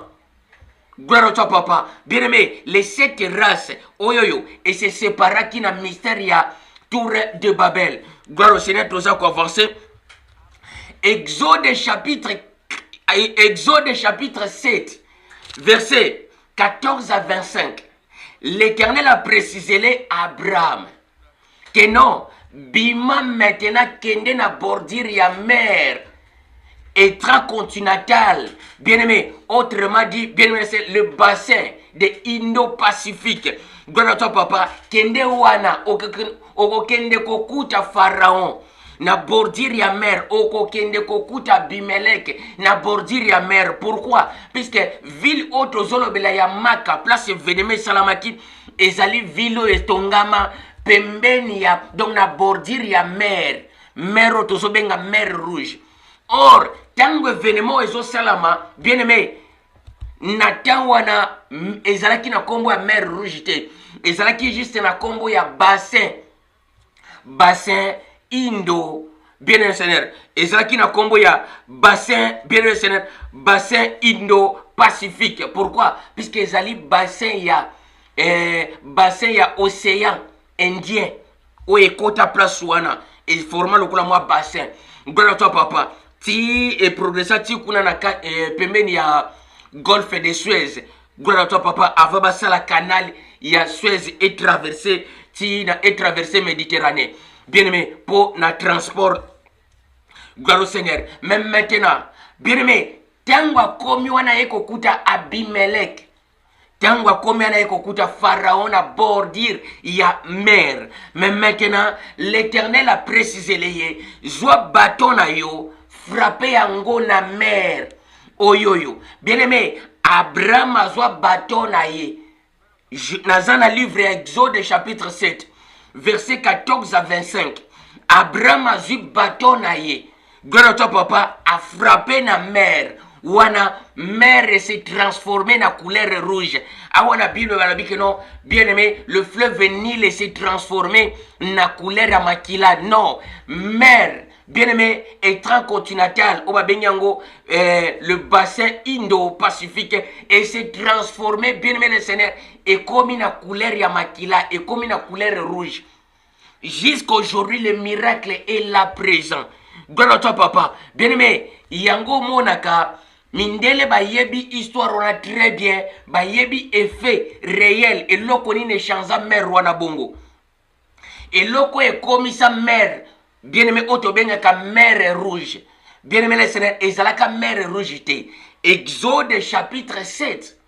Gloire à toi papa. Bien aimé, les 7 races. Oyoyo. Et c'est séparé qui n'a mystère, il y a Tour de Babel. Gloire au Seigneur, tout ça qu'on avancer. Exode chapitre 7. Verset 14 à 25. L'Éternel a précisé à Abraham que non, bima maintenant kende na bordure ya mer extra-continental, bien aimé, autrement dit, bien aimé, c'est le bassin de Indo-Pacifique. Gloire à toi, papa. Kende wana, oko kende kokuta Pharaon. Na bordure ya mer, oko kende kokuta Abimelech, na bordure ya mer. Pourquoi? Puisque ville autre zolobela ya Maka, place Veneme Salamaki, ezali ville estongama pembeni ya, donc na bordure ya mer. Mer otozobenga mer rouge. Or, tango événement ezo salama, bien aimé, na tango wana ezalaki na kombo ya mer rouge te. Ezalaki juste na kombo ya bassin Indo, bien aimé Seigneur. Ezalaki na kombo ya bassin, bien aimé Seigneur, bassin Indo-Pacifique. Pourquoi? Puisque ezali bassin ya océan Indien. O ekota place wana. Et format lokola moi bassin. Gloire à toi, papa. Ti et progressa ti kuna na pembeni ya golfe de Suez. Gloire à toi, papa. Avant basa la canal ya Suez est traversé Méditerranée. Bien aimé, pour na transport. Gloire au Seigneur. Même maintenant, bien aimé, tango komi wana eko kuta Abimelech. Tango komi wana eko kuta Pharaon à bordure ya mer. Mais maintenant, l'Éternel a précisé les zwa bâton na yo frappé yango na mer. Oyoyo. Bien aimé, Abraham a zwa bâton na ye. Dans un livre Exode chapitre 7, verset 14 à 25. Abraham a zwa bâton na ye. Gloire à toi, papa, a frappé na mer. Wana mer s'est transformé na couleur rouge. Awana Bible que non, bien aimé, le fleuve Nil s'est transformé na couleur à makila. Non, mer, bien aimé, extra-continental, le bassin Indo-Pacifique, et s'est transformé, bien aimé le Seigneur, et comme une couleur à makila, et comme une couleur rouge. Jusqu'aujourd'hui, le miracle est là présent. Gloire à toi, papa. Bien aimé, yango monaka. Mindele ba yebi histoire on a très bien, ba yebi effet réel et loko ni ne chanza mer wana bongo. Et loko e komi sa mer, bien aimé auto benga ka mer rouge. Bien aimé le Seigneur, ezalaka mer rouge te. Exode chapitre 7,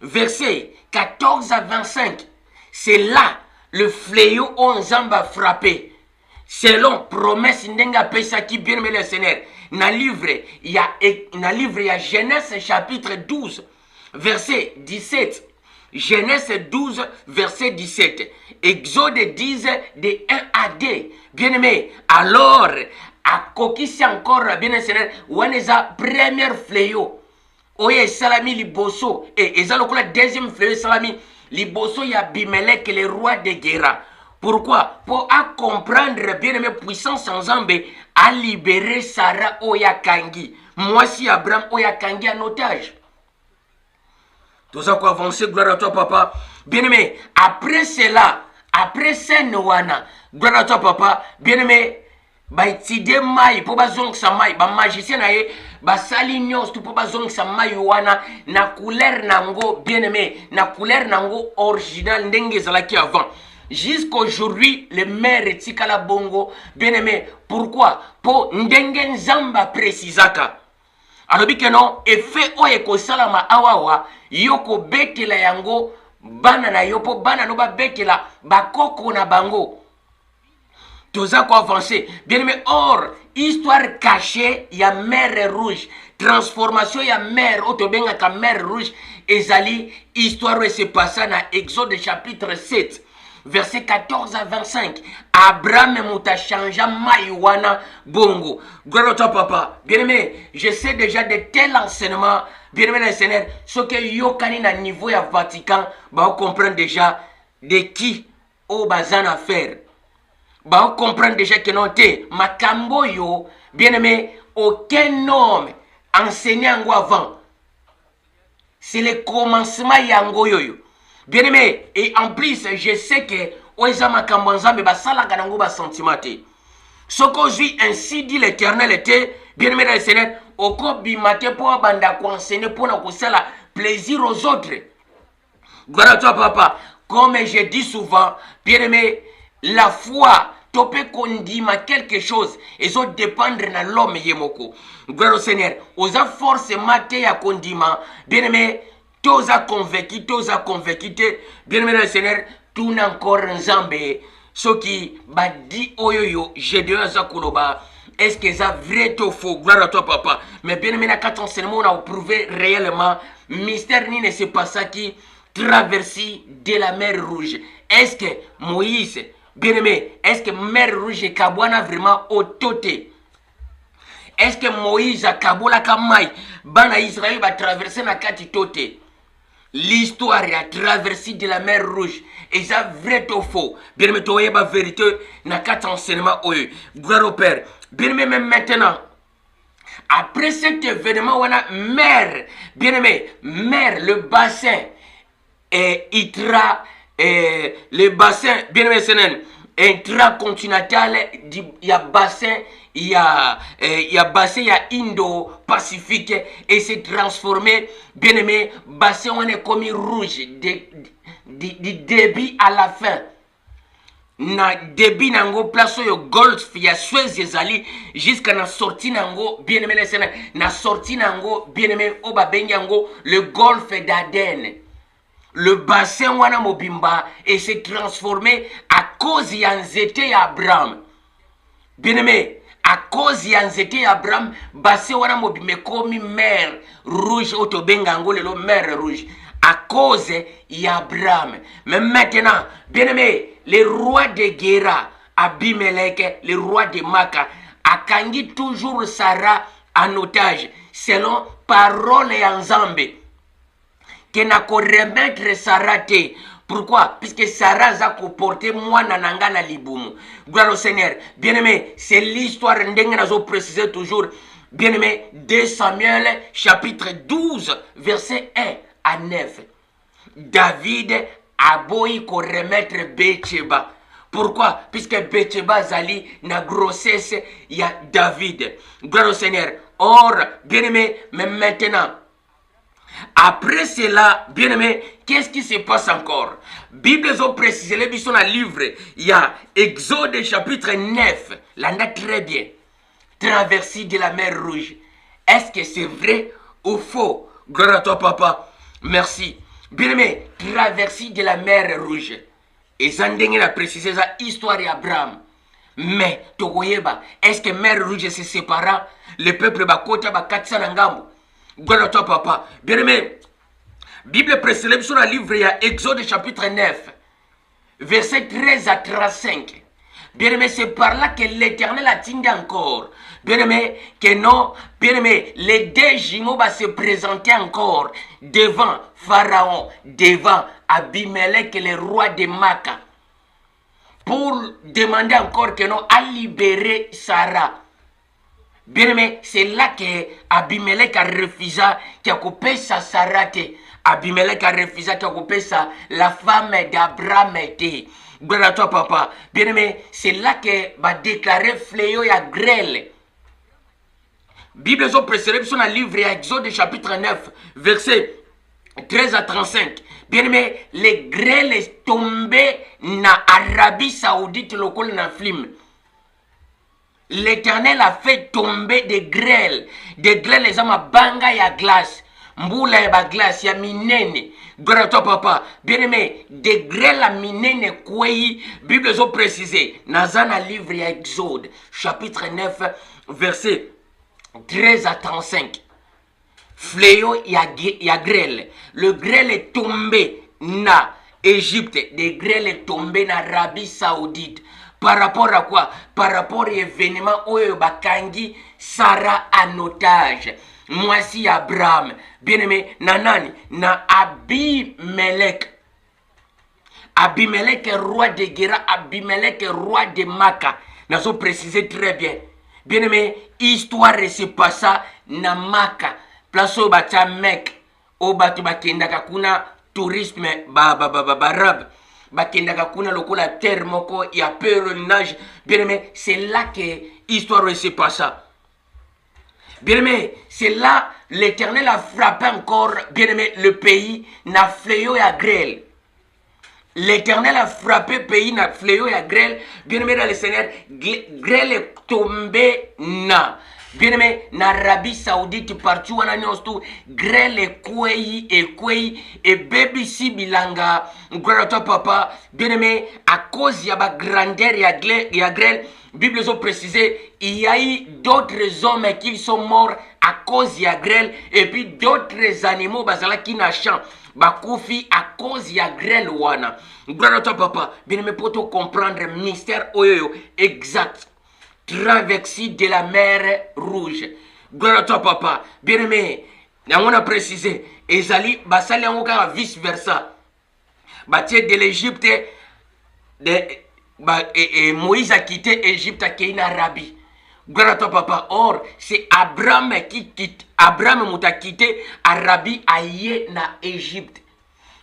verset 14 à 25. C'est là le fléau on zamba frappé. Selon promesse ndenga pesa qui bien aimé le Seigneur. Dans le livre, il y a Genèse chapitre 12, verset 17. Genèse 12, verset 17. Exode 10, de 1 à 2. Bien aimé, alors, à kokisi encore, bien aimé, on a première fléau. Oye, salami liboso. Et ça, le deuxième fléau, salami liboso, il y a Abimelech, le roi de guerre. Pourquoi? Pour comprendre bien aimé puissance ensemble à libérer Sarah Oyakangi. Moi si Abraham Oyakangi en otage. Tout ça quoi avancer, gloire à toi papa. Bien aimé, après cela, après Senwana, gloire à toi papa, bien aimé, ba itide mai po bazong sa mai, ba magicien na ye, ba sali nyos tu po bazong sa mai wana na couleur nango bien aimé, na couleur nango original ndenge zalaki avant. Jusqu'aujourd'hui, le maire Tikala Bongo, bien aimé, pourquoi? Pour Ndengen Zamba précisaka. Alors, que non, et fait Oyeko Salama Awawa, Yoko Betela Yango, Banana Yopo, Bananoba Betela, Bakoko na Bango. Tout ça quoi avancer. Bien aimé, or, histoire cachée, il y a mer rouge. Transformation, il y a mer, Otobenga ka mer rouge. Ezali, histoire où se passe dans Exode chapitre 7. Verset 14 à 25. Abraham mouta changea maïwana bongo. Gloire à toi, papa. Bien aimé, je sais déjà de tels enseignements. Bien aimé, le Seigneur, ce que yokani na niveau ya Vatican, bah on comprend déjà de qui au bazan à faire. Bah on comprend déjà que non te makambo yo. Bien aimé, aucun homme enseigné en avant. C'est le commencement yango yoyo. Bien aimé, et en plus, je sais que Oezama Kambonzambe basala kanango ba sentimate. Ce qu'aujourd'hui ainsi dit l'Éternel était, bien aimé dans le Seigneur, au cours du matin pour abanda enseigner pour la kusala plaisir aux autres. Gloire à toi, papa. Comme je dis souvent, bien-aimé, la foi, tu peux condimenter quelque chose et ça dépendre de l'homme yemoko. Gloire au Seigneur. Osa force maté à condiment. Bien-aimé, tu as convaincu, bien-aimé le Seigneur, tout n'a encore un zambé. Ce qui m'a dit oyoyo, j'ai deux zakoloba. Est-ce que c'est vrai ou faux? Gloire à toi, papa. Mais bien aimé, quand on a prouvé réellement, mystère ni ne c'est pas ça qui traverse de la mer Rouge. Est-ce que Moïse, bien aimé, est-ce que mer Rouge et Kabwana vraiment au toté? Est-ce que Moïse a Kabola Kamai, Bana Israël va traverser la kati toté? L'histoire a traversé de la mer Rouge. Et ça vrai ou faux? Bien aimé, tu as la vérité dans quatre enseignements. Gloire au Père. Bien aimé, même maintenant, après cet événement, on a mer, bien aimé, mer, le bassin, et Itra, le bassin, bien aimé, c'est intracontinental, il y a bassin, il y a bassin, il y a Indo-Pacifique, et c'est transformé, bien aimé, bassin, on est comme rouge, du début à la fin. Na début nango place yo golf ya Suez ezali jusqu'à na sortie nango bien aimé les na sortie nango bien aimé oba bengango le golfe d'Aden. Le bassin wana mobimba et s'est transformé à cause yanzete Abraham. Bien aimé, à cause yanzete Abraham bassin wana mobimba comme mer rouge auto bengango le mer rouge. À cause d'Abraham. Mais maintenant, bien aimé, le roi de Guéra, Abimelech, le roi de Maka, a kangi toujours Sarah en otage, selon parole et ensemble. Que n'a qu'à remettre Sarah te. Pourquoi? Puisque Sarah a comporté moi nananga na libumu. Gloire au Seigneur. Bien aimé, c'est l'histoire d'Engenazo précisé toujours. Bien aimé, 2 Samuel, chapitre 12, verset 1. À 9. David a beau qu'on remettre Bathsheba. Pourquoi? Puisque Bathsheba zali na grossesse, il y a David. Gloire au Seigneur. Or, bien aimé, mais maintenant, après cela, bien aimé, qu'est-ce qui se passe encore? Bible ont précisé, les biens dans le livre, il y a Exode chapitre 9, là on a très bien, traversée de la mer Rouge. Est-ce que c'est vrai ou faux? Gloire à toi, papa. Merci. Bien aimé, traversée de la mer Rouge. Et ça a précisé ça, histoire d'Abraham. Mais, Togoyeba, est-ce que mer Rouge se sépara? Le peuple va côté va 400 ngambo. Gloire à toi, papa. Bien aimé, Bible précise sur le livre, il y a Exode chapitre 9, verset 13 à 35. Bien aimé, c'est par là que l'Éternel a tingé encore. Bien aimé, que non, bien aimé, les deux jumeaux vont se présenter encore devant Pharaon, devant Abimelech, le roi de Maka, pour demander encore que non, à libérer Sarah. Bien aimé, c'est là que Abimelech a refusé qu'il a coupé sa Sarah. Abimelech a refusé qu'il a coupé sa la femme d'Abraham. Gloire à toi, papa. Bien aimé, c'est là que va déclarer fléau et grêle. Bible sont précédées sur le livre Exode chapitre 9, verset 13 à 35. Bien aimé, les grêles est tombé na Arabie Saoudite locale na film. L'Éternel a fait tomber des grêles les hommes à banga ya glace. Mboula ya glace ya minene. Gloire à toi, papa. Bien aimé, des grêles à minene kwei. Bible ont précisé. Nazana livre ya Exode chapitre 9, verset 13 à 35. Fléau, il y a grêle. Le grêle est tombé na Égypte. Des grêles est tombé na Arabie Saoudite. Par rapport à quoi? Par rapport à l'événement où Bakangi Sarah en otage. Moi si Abraham. Bien aimé, nanani, na Abimelech. Abimelech est roi de Guéra. Abimelech est roi de Maka. Nous avons précisé très bien. Bien aimé, histoire se passa na Maka. Place au bâtiment mec. Au bâtiment bakendaka kuna tourisme arabe. Bakendaka kuna lokola terre moko ya pèlerinage. Bien aimé, c'est là que l'histoire se passa. Bien-aimé, c'est là l'Éternel a frappé encore, bien-aimé, le pays, na fléau et à grêle. L'Éternel a frappé le pays, na fléau et à grêle. Bien-aimé dans le Seigneur, grêle est tombé na. Bien-aimé, na Arabie Saoudite, partout en Agnostou, grêle est kwei, et baby si bilanga, grâce papa, bien-aimé, à cause de la grandeur et à grêle, Bible a précisé, il y a eu d'autres hommes qui sont morts à cause de la grêle, et puis d'autres animaux qui n'achant. Bakoufi à cause ya grêle wana. Gloire à toi papa. Bien aimé pour te comprendre mystère oyo exact. Traversée de la mer Rouge. Gloire à toi papa. Bien aimé, on a précisé. Ezali basali angoka vice versa. Batie de l'Égypte et Moïse a quitté l'Égypte à Kéina Arabie. Gloire à toi papa. Or, c'est Abraham qui quitte. Abraham m'a quitté Arabie aïe na Égypte.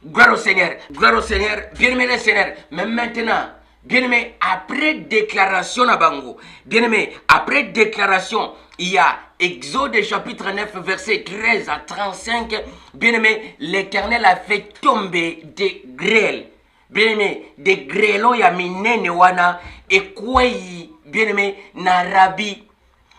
Gloire au Seigneur. Gloire au Seigneur. Bien-aimé le Seigneur. Mais maintenant, bien-aimé, après déclaration à Bango, bien-aimé, après déclaration, il y a Exode chapitre 9, verset 13 à 35. Bien-aimé, l'Éternel a fait tomber des grêles. Bien-aimé, des grêlons ya minene wana et quoi, bien-aimé, na Arabie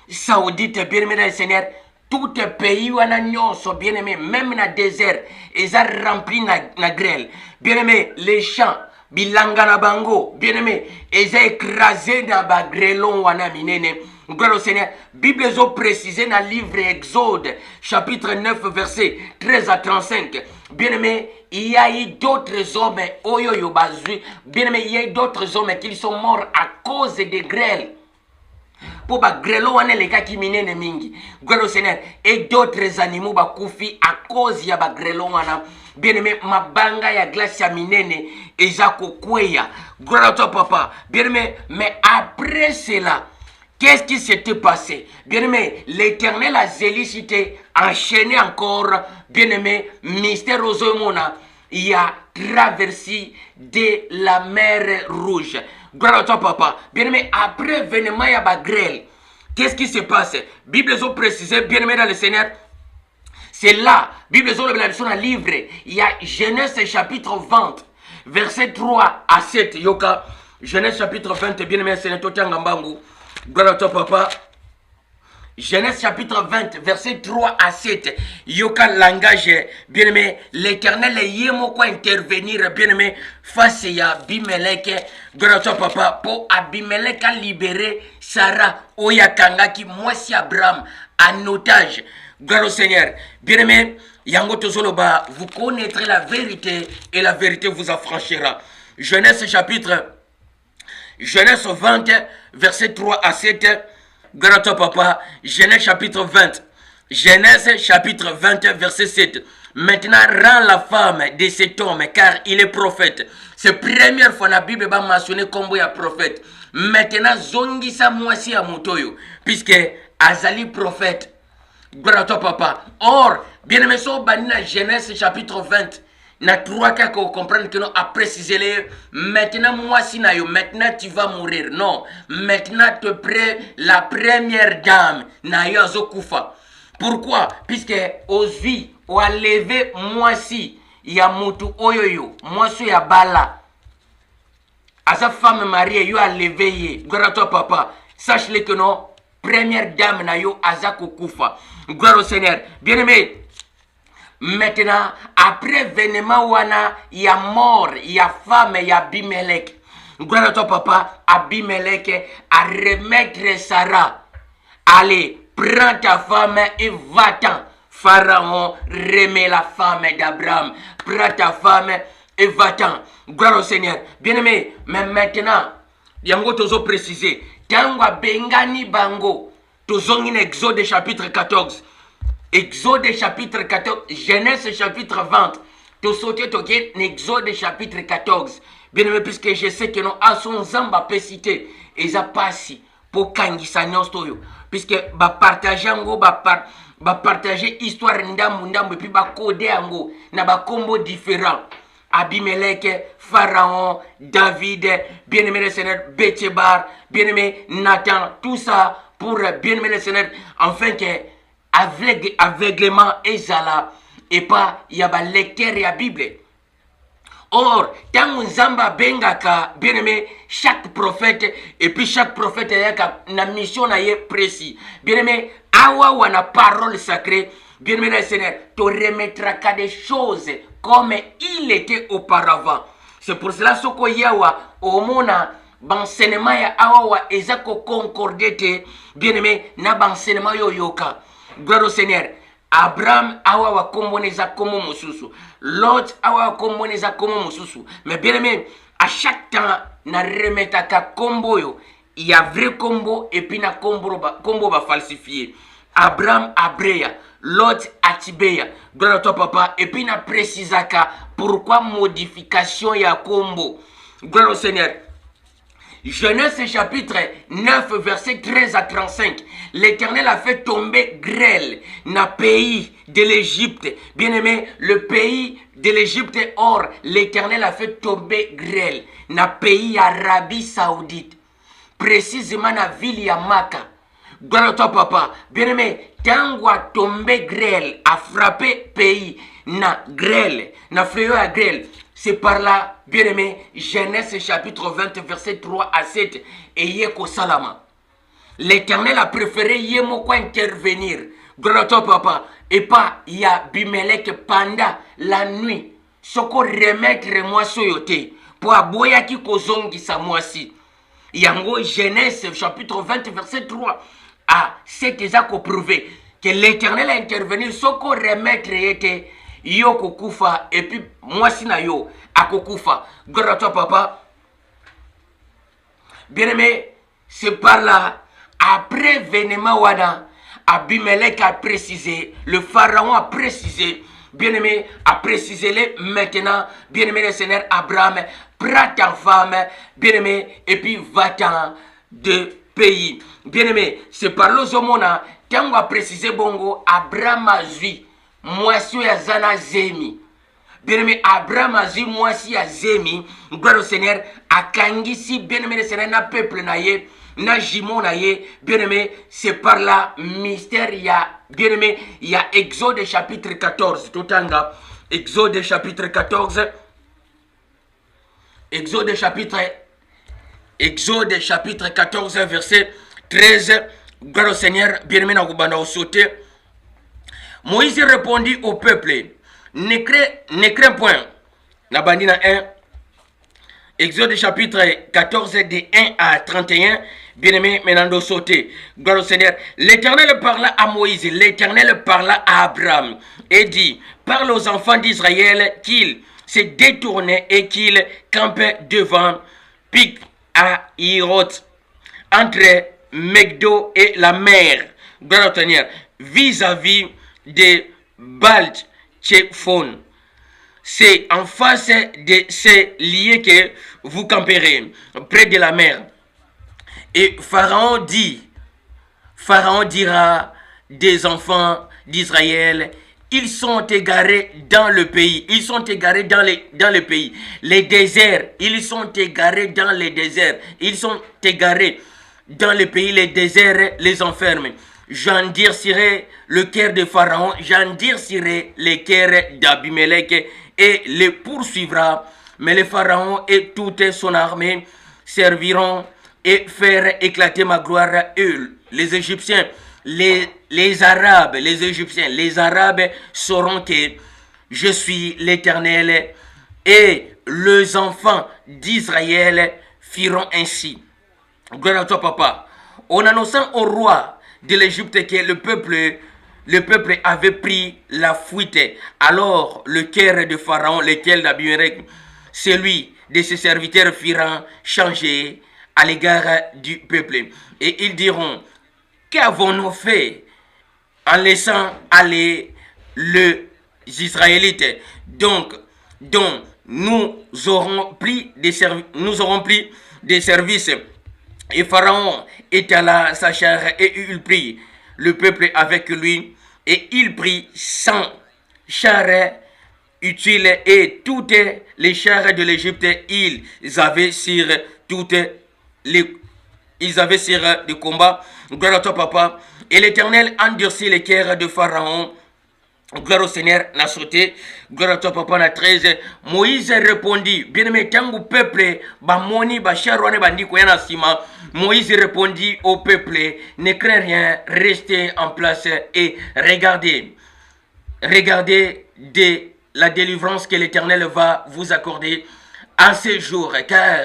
Saoudite, bien-aimé le Seigneur. Tout pays wana nyonso, bien-aimé, même na désert, ils ont rempli na grêle. Bien-aimé, les champs, bilanga na bango, bien-aimé, ils ont écrasé na ba grêlon wana minene. Gloire au Seigneur. Bible a précisé dans le livre Exode, chapitre 9, verset 13 à 35. Bien-aimé, il y a eu d'autres hommes, bien-aimé, il y a eu d'autres hommes qui sont morts à cause des grêles. Pour ba grelo wane les cas qui minene mingi. Gloire au Seigneur. Et d'autres animaux ba koufi à cause ya ba grelo wana. Bien-aimé, mabanga ya glace ya minene et jako kweya. Gloire à toi papa. Bien-aimé, mais après cela, qu'est-ce qui s'était passé? Bien-aimé, l'Éternel a zélicité, enchaîné encore, bien-aimé, mystère aux hommes, il a traversé de la mer Rouge. Gloire à toi, papa. Bien-aimé, après l'événement, il y a la grêle. Qu'est-ce qui se passe? Bible a précisé, bien-aimé dans le Seigneur, c'est là, Bible a dans le livre, il y a Genèse chapitre 20, verset 3 à 7. Yoka, Genèse chapitre 20, bien-aimé, c'est le gloire à toi, papa. Genèse chapitre 20, verset 3 à 7. Yoka langage, bien-aimé, l'Éternel est yémoko intervenir, bien-aimé, face à Abimelech. Gloire à toi, papa, pour Abimelech a libéré Sarah, Oyakanga, qui moi si Abraham, en otage. Gloire au Seigneur. Bien-aimé, Yango Tozoloba, vous connaîtrez la vérité et la vérité vous affranchira. Genèse 20, verset 3 à 7. Gloire à toi, papa. Genèse chapitre 20. Genèse chapitre 20, verset 7. Maintenant, rends la femme de cet homme, car il est prophète. C'est la première fois la Bible va mentionner comme il y a prophète. Maintenant, zongisa mwasi ya mutoyo, puisque Azali prophète. Gloire à toi, papa. Or, bien aimé, so banina Genèse chapitre 20. Na 3 cas qu'on comprenne que nous a précisé les maintenant moi si na yo maintenant tu vas mourir. Non, maintenant te près la première dame na yo azokufa. Pourquoi? Puisque aux vies ou a levé moi si ya mutu oyoyo moi si ya bala. À sa femme mariée yo a levé ye. Gloire à toi papa. Sache-le que non première dame na yo azakukufa. Gloire au Seigneur. Bien-aimé. Maintenant, après l'événement wana, il y a mort, il y a femme, il y a Abimelech. Gloire à toi, papa. Abimelech à remettre Sarah. Allez, prends ta femme et va-t'en. Pharaon remet la femme d'Abraham. Prends ta femme et va-t'en. Gloire au Seigneur. Bien-aimé, mais maintenant, yango tozo précisé. Tangwa bengani bango. Tozongi Exode chapitre 14. Exode chapitre 14, Genèse chapitre 20. Tu sautes au Exode chapitre 14. Bien aimé, puisque je sais que nous avons zamba pesité. Et ça passe pour kangisa nyostoyo. Puisque ba partager ango ba partager histoire ndambu et puis ba coder ango na ba combo différent. Abimelech, Pharaon, David, bien-aimé le Seigneur, Betchebar, bien-aimé Nathan, tout ça pour bien-aimé le Seigneur, enfin que aveuglement ezala et pas yaba lecteur ya Bible. Or, tant Nzamba bengaka, bien aimé, chaque prophète, et puis chaque prophète a une mission précis. Bien aimé, awa wana parole sacrée, bien aimé le Seigneur, te remettra qu'à des choses comme il était auparavant. C'est pour cela que yawa, au mona, bansenement ya awa ezako concordete, bien aimé, na bansenement yo yoka. Gloire au Seigneur. Abraham awa wa komboneza komo mususu. Lot awa wa komboneza komo mususu. Mais bien aimé, à chaque temps, na remetaka kombo yo. Il y a vrai combo et puis na combo ba falsifié. Abraham abreya, Lot atibeya. Gloire à toi papa. Et puis na précisaka pourquoi modification ya combo. Gloire au Seigneur. Genèse chapitre 9, verset 13 à 35. L'Éternel a fait tomber grêle dans le pays de l'Égypte. Bien aimé, le pays de l'Égypte, or, l'Éternel a fait tomber grêle dans le pays Arabie Saoudite. Précisément dans la ville Yamaka. Gloire à toi, papa. Bien aimé, tango a tombé grêle, a frappé pays, na grêle, na fléau à grêle. C'est par là, bien aimé, Genèse chapitre 20, verset 3 à 7, et Yeko Salama. L'Éternel a préféré Yemoko intervenir, gloire à toi papa, et pas Yabimelech pendant la nuit. Soko remettre moi soyote, pour aboya ki kozongi sa moisi. Yango Genèse chapitre 20, verset 3 à 7, ezako prouvé que l'Éternel a intervenu, soko remettre yete, yo kokufa et puis moi sina yo akokufa. Gloire à toi papa. Bien aimé, c'est par là, après Vénéma Wada, Abimelech a précisé, le pharaon a précisé, bien aimé, a précisé les maintenant, bien aimé le Seigneur Abraham, prends ta femme, bien aimé, et puis va-t'en de pays. Bien aimé, c'est par l'ozomona, quand on a précisé bongo, Abraham a vu. Moisi ya zana zemi. Bien aimé, Abraham a dit moisi ya zemi. Gloire au Seigneur. Akangisi, bien aimé, le Seigneur, na peuple na ye, na jimon na ye. Bien aimé, c'est par là, mystère ya, bien aimé, il y a Exode chapitre 14. Totanga. Exode chapitre 14. Exode chapitre 14, verset 13. Gloire au Seigneur. Bien aimé, na gubana au sauté. Moïse répondit au peuple, ne crains point. Nabandina 1, Exode chapitre 14, de 1 à 31. Bien-aimé, maintenant sauté. Gloire au Seigneur. L'Éternel parla à Moïse, l'Éternel parla à Abraham et dit, parle aux enfants d'Israël qu'ils se détournaient et qu'ils campaient devant Pic à Hiroth, entre Megdo et la mer. Gloire au Seigneur. Vis-à-vis de Baal-Tchephon. C'est en face de ces lieux que vous camperez, près de la mer. Et Pharaon dira des enfants d'Israël, ils sont égarés dans le pays. Ils sont égarés dans le pays. Les déserts, ils sont égarés dans les déserts. Ils sont égarés dans le pays. Les déserts les enferment. J'endurcirai le cœur de Pharaon, j'endurcirai le cœur d'Abimelech et les poursuivra. Mais le Pharaon et toute son armée serviront et faire éclater ma gloire. Eux, les Égyptiens, les Arabes, les Égyptiens, les Arabes sauront que je suis l'Éternel et les enfants d'Israël firont ainsi. Gloire à toi, papa. En annonçant au roi de l'Égypte que le peuple avait pris la fuite. Alors le cœur de Pharaon, lequel d'Abimelech, celui de ses serviteurs firent changer à l'égard du peuple. Et ils diront, qu'avons-nous fait en laissant aller les Israélites, donc nous aurons pris des services. Et Pharaon étala sa chair et il prit le peuple avec lui et il prit 100 chars utiles et toutes les chars de l'Égypte ils avaient sur toutes ils avaient sur le combat. Gloire à toi, papa. Et l'Éternel endurcit les cœurs de Pharaon. Gloire au Seigneur, n'a sauté. Gloire à toi, papa, na 13. Moïse répondit, bien-aimé, tangu peuple, ba moni, ba charwane, ba ndiko, yana sima. Moïse répondit au peuple, ne crains rien, restez en place et regardez. Regardez la délivrance que l'Éternel va vous accorder en ces jours, car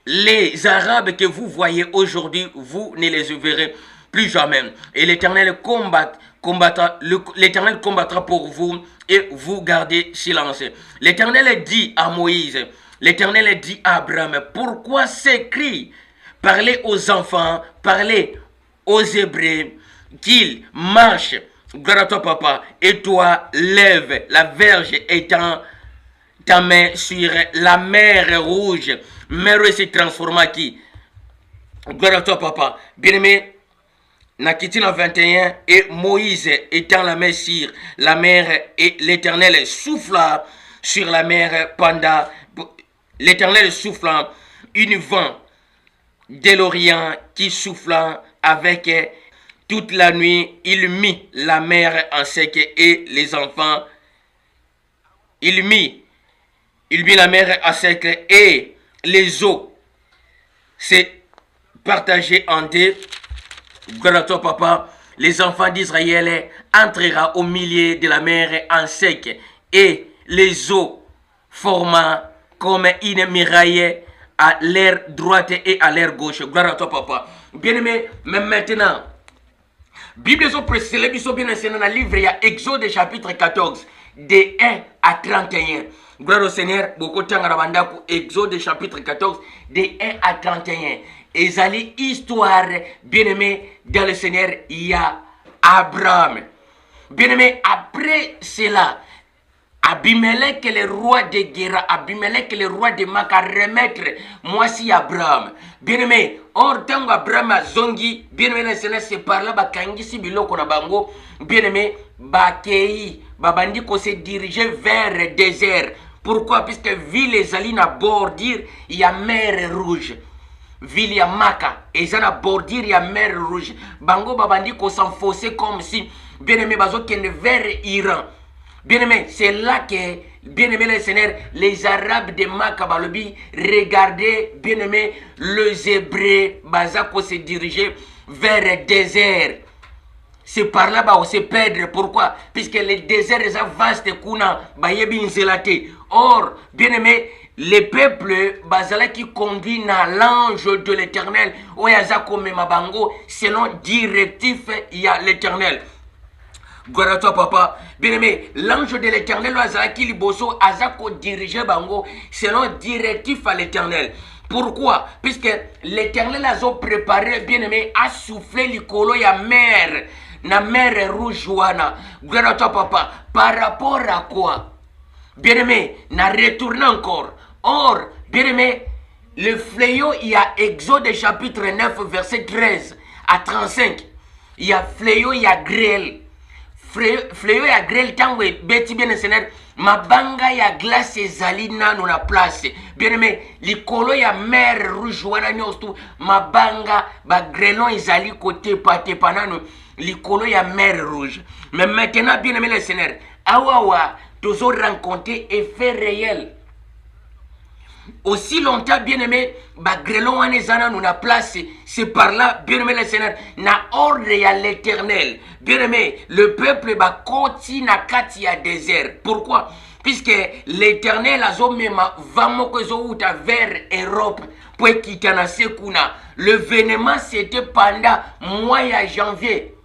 les Arabes que vous voyez aujourd'hui, vous ne les verrez plus jamais. Et l'Éternel l'Éternel combattra pour vous et vous gardez silence. L'Éternel dit à Moïse, l'Éternel dit à Abraham, pourquoi ces cris? Parlez aux enfants, parlez aux Hébreux qu'ils marchent. Gloire à toi, papa. Et toi, lève la verge étant ta main sur la mer rouge. Mer rouge se transforma qui? Gloire à toi, papa. Bien-aimé, Nakitina 21, et Moïse étant la main sur la mer, et l'Éternel souffla sur la mer pendant. L'Éternel souffla une vent de l'Orient qui souffla avec toute la nuit. Il mit la mer en sec et les enfants. Il mit la mer en sec et les eaux s'est partagées en deux. Gloire à toi, papa. Les enfants d'Israël entrera au milieu de la mer en sec et les eaux forma comme une muraille à l'air droite et à l'air gauche. Gloire à toi, papa. Bien-aimé, même maintenant, Bible sont précisées, bien dans le livre, il y a Exode chapitre 14, de 1 à 31. Gloire au Seigneur, beaucoup de temps, Exode chapitre 14, de 1 à 31. Et ça, histoire, bien-aimé, dans le Seigneur, il y a Abraham. Bien-aimé, après cela, Abimelech, le roi de Guéra, Abimelech, le roi de Maka, remettre moi si Abraham. Bien-aimé, or tango Abraham a zongi, bien-aimé, le Seigneur se parle, bakangi si biloko na bango, bien-aimé, bakei, babandi ko se diriger vers le désert. Pourquoi? Puisque ville les alines à bordure, il y a mer rouge. Ville ya Maka, et ça na bordure, il y a mer rouge. Bango babandi ko s'enfoncer comme si, bien-aimé, bazo kende vers Iran. Bien-aimé, c'est là que, bien-aimé le Seigneur, les Arabes de Makabalobi regardaient, bien-aimé, les Hébreux, Bazako se dirigeait vers le désert. C'est par là-bas où se perdre. Pourquoi? Puisque le désert est vaste, kuna, bayebi nzelate. Or, bien-aimé, les peuples, Bazala qui conduit dans l'ange de l'Éternel, Oyazako Memabango, selon directif, il y a l'Éternel. Gloire à toi, papa. Bien-aimé, l'ange de l'Éternel, Azaki Liboso, Azako dirigeait Bango, selon directif à l'Éternel. Pourquoi? Puisque l'Éternel a préparé, bien-aimé, à souffler l'icolo ya mer, na mer rouge. Gloire à toi, papa. Par rapport à quoi? Bien-aimé, n'a retourné encore. Or, bien-aimé, le fléau, il y a Exode chapitre 9, verset 13 à 35. Il y a fléau, il y a grêle. Fléau ya grêle tango beti bien Seigneur, mabanga ya glace ezali nano na place. Bien aimé, likolo ya mer rouge wana nyosto mabanga ba grêlon ezali côté pate panano likolo ya mer rouge. Mais maintenant bien aimé le Seigneur, awawa tozo rencontrer effet réel. Aussi longtemps, bien-aimé, Bagrelon Anezana nous a placé. C'est par là, bien-aimé le Seigneur, na ordre à l'Éternel. Bien-aimé, le peuple va continuer na katia désert. Pourquoi? Puisque l'Éternel a zomema vamo kozouta vers Europe pour quitter na sekuna. Le vénement c'était pendant mois de janvier.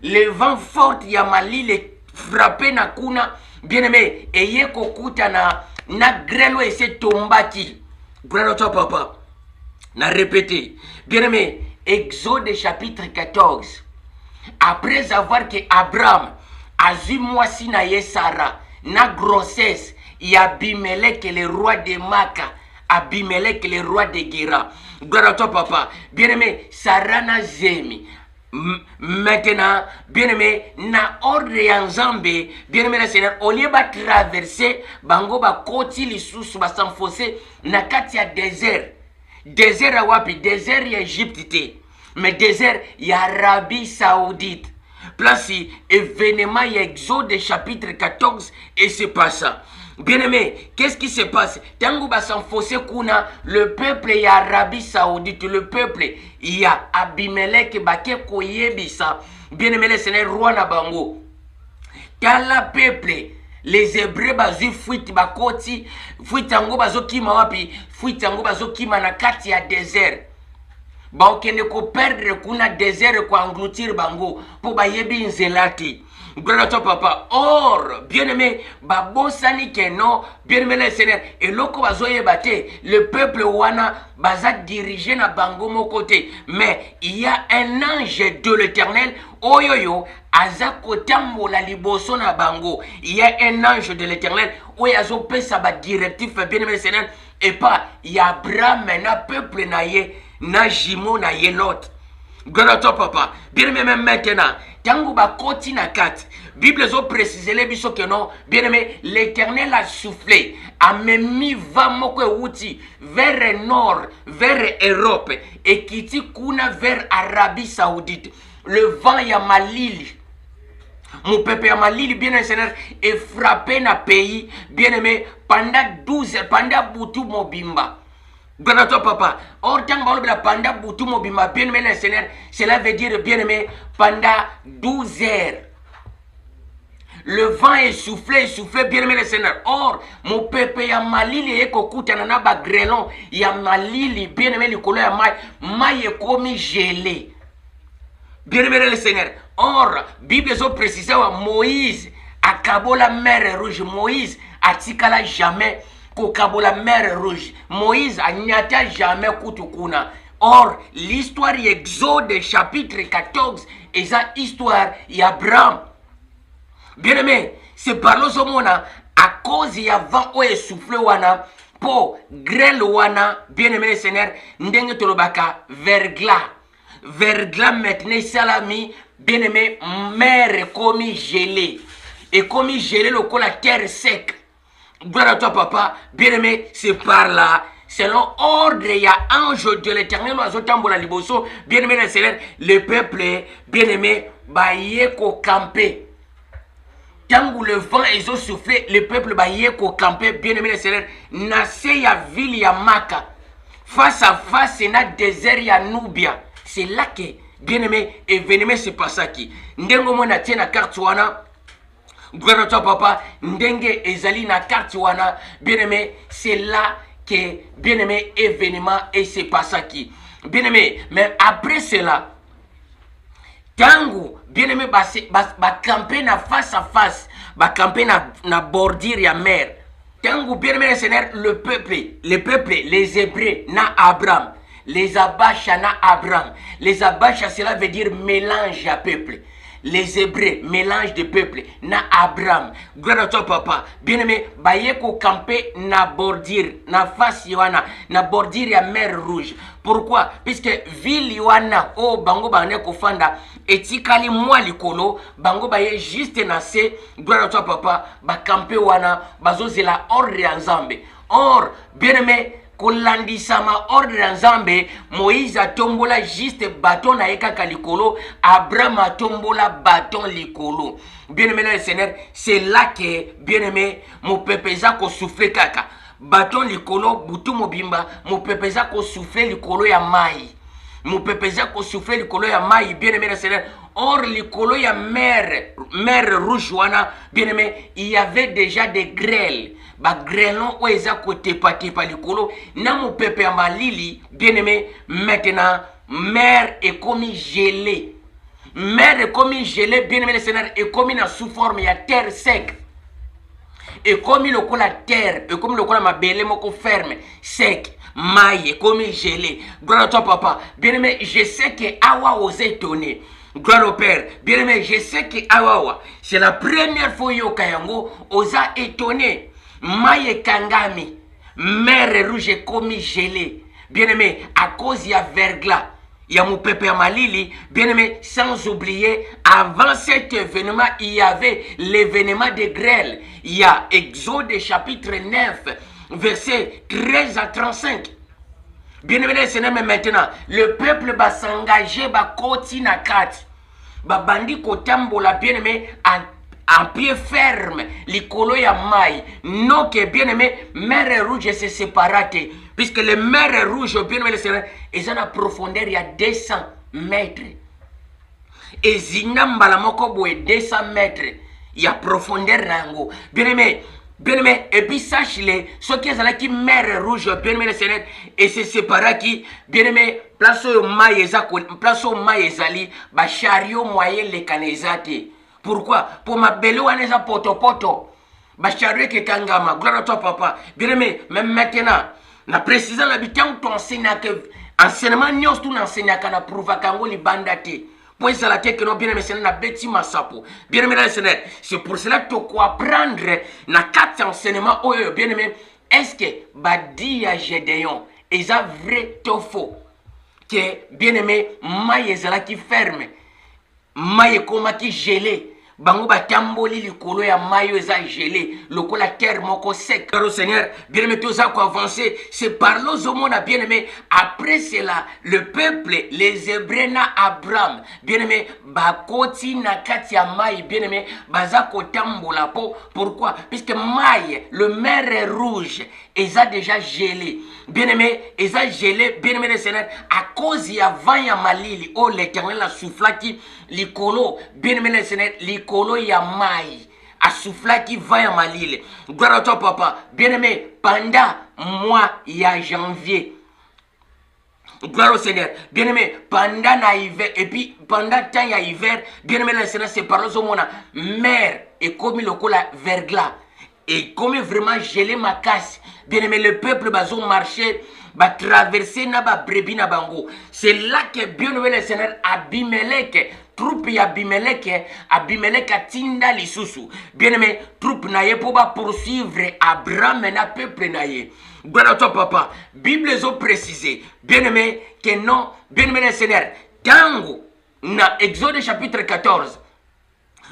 Le vent fort ya Mali le frappé na kuna. Bien-aimé, et yeko kuta na grêlo et c'est tombaki. Gloire à toi, papa. Na répété. Bien-aimé, Exode chapitre 14. Après avoir que Abraham a vu moi si na Sarah, na grossesse, il y a Abimelech le roi de Maka, Abimelech le roi de Guéra. Gloire à toi, papa. Bien-aimé, Sarah na zemi. Maintenant, bien-aimé, na ordre ya Nzambe, bien-aimé le Seigneur, au lieu de traverser, bango ba koti lisusu ba s'enfoncer na kati ya désert. désert ya wapi? Désert ya Égypte te, mais désert ya Arabie Saoudite. Place événement ya Exode chapitre 14 et c'est pas ça. Bien-aimé, qu'est-ce qui se passe? Tango ba s'enfoncer kuna le peuple ya Arabie Saoudite, le peuple ya Abimelech bake koyebisa. Bien-aimé, le Seigneur roi na bango. Kala peuple les Hébreux bazu fuite bakoti, fuite tango bazo kima wapi? Fuite tango bazo kima na kati ya désert. Ba okende ko perdre kuna désert ko engloutir bango po bayebi nzelati. Gloire à toi, papa. Or, bien-aimé, babosani keno, bien-aimé le Seigneur, et loko bazoye bate, le peuple wana baza dirigé na bango mon côté. Mais il y a un ange de l'Éternel, oyoyo, aza kotambo la liboso na bango. Il y a un ange de l'Éternel, oyazo pesa ba directif, bien-aimé le Seigneur, et pas, il y a Abraham, na peuple na ye, na jimo na ye lot. Gloire à toi, papa. Bien-aimé, même maintenant, tango ba koti na kat. Bible zo précise les biso que non. Bien-aimé, l'Éternel a soufflé, a même mis va moko outi vers le nord, vers Europe et kiti kuna vers Arabie Saoudite. Le vent ya malili. Mon peuple ya malili, bien-aimé Seigneur, est frappé na pays, bien-aimé, pendant 12 heures, pendant boutou mobimba. Gloire à toi, papa. Or, pendant boutou mobimba, bien-aimé le Seigneur, cela veut dire, bien-aimé, pendant 12 heures. Le vent est soufflé, bien-aimé le Seigneur. Or, mon peuple ya malili eko kuta na ba grelon, ya malili, bien-aimé le kolo ya mai est comme gelé. Bien-aimé le Seigneur. Or, Bible zo précise wa Moïse akabo la mer rouge. Moïse atikala jamais kokabo la mer rouge. Moïse a nyata jamais kutukuna. Or, l'histoire Exode chapitre 14 est ça histoire d'Abraham. Bien-aimé, c'est par là à cause y a vent ou souffle wana po grêle wana, bien-aimé le Seigneur, ndenge tolobaka verglas. Verglas maintenant salami, bien-aimé, mer comme gelé. Et comme gelé le la terre sec. Gloire à toi, papa. Bien-aimé, c'est par là. Selon ordre, il y a ange de l'Éternel, bien-aimé le Seigneur, le peuple, bien-aimé, baye ko camper. Quand le vent est soufflé, le peuple baye ko camper, bien-aimé le Seigneur, nasse ya ville ya Maka. Face à face, c'est na désert ya Nubia. C'est là que, bien-aimé, événement se passe qui. Ndengo mona tient na carte wana. Gloire à toi, papa. Ndenge ezali na carte wana. Bien-aimé, c'est là que, bien-aimé, événement et se passe qui. Bien-aimé, mais après cela, tango, bien-aimé, ba camper na face à face, ba camper na bordure ya mer. Tango, bien-aimé, le Seigneur, le peuple, les Hébreux, na Abraham, les Abacha, na Abraham. Les Abacha, cela veut dire mélange à peuple. Les Hébreux, mélange de peuple, na Abraham. Gloire à toi, papa. Bien-aimé, bayeko camper na bordure, na face yoana, na bordure ya mer rouge. Pourquoi? Puisque ville yoana, oh, bango bane kofanda, etikali mwa likolo, bango baye juste nase, gloire à toi, papa, ba camper wana, bazozela ordre ya Nzambe. Or, bien-aimé, kolandisama ordre ya Nzambe, Moïse atombola juste bâton na ekaka likolo, Abraham atombola bâton likolo. Bien-aimé le Seigneur, c'est là que, bien-aimé, mon peuple zako souffle kaka. Bâton likolo, butu mobimba, mon peuple zako souffle likolo ya mai. Mon peuple zako souffle likolo ya mai, bien-aimé le Seigneur. Or, likolo ya mer rouge wana, bien-aimé, il y avait déjà des grêles. Ba grêlon ou eza côté tepa likolo na mon peuple ya malili, bien-aimé, maintenant mer est comme gelée. Mer est comme gelée, bien-aimé le Seigneur, est comme une sous forme ya terre sec. Et comme le la terre, et comme le ma belle moko ferme, sec, maille, comme gelé. Gloire à toi, papa. Bien-aimé, je sais que awa ose étonné. Gloire au Père. Bien-aimé, je sais que awa, c'est la première fois yo kayango osa étonné. Maille kangami, mer rouge comme gelé. Bien-aimé, à cause il y a verglas. Il y a mon peuple à Malili, bien-aimé, sans oublier, avant cet événement, il y avait l'événement de grêle. Il y a Exode chapitre 9, verset 13 à 35. Bien-aimé le Seigneur, mais maintenant, le peuple va s'engager, va continuer à quatre. Va bandi kotambola, bien-aimé, en pied ferme, l'icolo ya mai. Non que bien-aimé, mer rouge se séparate. Puisque les mers rouges, bien-aimé le Seigneur, ils ont une profondeur, il y a 200 mètres. Et zinambala moko boye 200 mètres. Il y a profondeur nango. Bien-aimé, et puis sache-le, ceux qui sont qui mer rouge, bien-aimé le Seigneur, et se séparent qui, bien-aimé, place au maïe ezali, ba chariot moyen les canezate. Pourquoi? Pour ma belle ouaneza poto poto. Ba chariot ke kangama, gloire à toi papa. Bien-aimé, même maintenant, na précisant l'habitant ton enseignement nyos tout n'enseigne qu'à na prouva kango li bandate. Pour ça la tête que non bien aimé Seigneur na beti masapo. Bien aimé le Seigneur, c'est pour cela que tu quoi apprendre na quatre enseignements oh bien aimé. Est-ce que badi à Gédéon est ça vrai ou faux? Que bien aimé maïe zala qui ferme. Maïe comme qui gelé. Bango batamboli likolo ya mayo eza gelé, lokola terre moko sec. Car au Seigneur, bien aimé, tout ça quoi avancer, c'est par l'eau monde a bien aimé. Après cela, le peuple, les Hébreux na Abraham, bien aimé, bakoti na kati ya maï, bien aimé, bazako tambola po. Pourquoi? Puisque maï, le mer est rouge, eza déjà gelé. Bien aimé, eza gelé, bien aimé le Seigneur, à cause ya vent ya malili, oh l'Éternel a soufflé qui likolo, bien aimé le Seigneur, likolo ya mai, a soufflé qui va ya malili. Gloire à toi papa, bien aimé, pendant mois ya janvier. Gloire au Seigneur, bien aimé, pendant l'hiver, et puis pendant le temps ya hiver, bien aimé le Seigneur, c'est par là où mer et comme le cola verglas. Et comme vraiment gelé ma casse, bien aimé, le peuple bazo marché, va traverser na ba brebis na bango. C'est là que bien aimé le Seigneur Abimelech, troupe ya Abimelech a tinda lisusu. Bien aimé, troupe naye pour ba poursuivre Abraham na peuple naye. Gloire à toi papa. Bible les a précisé, bien aimé, que non, bien aimé le Seigneur, tango na Exode chapitre 14.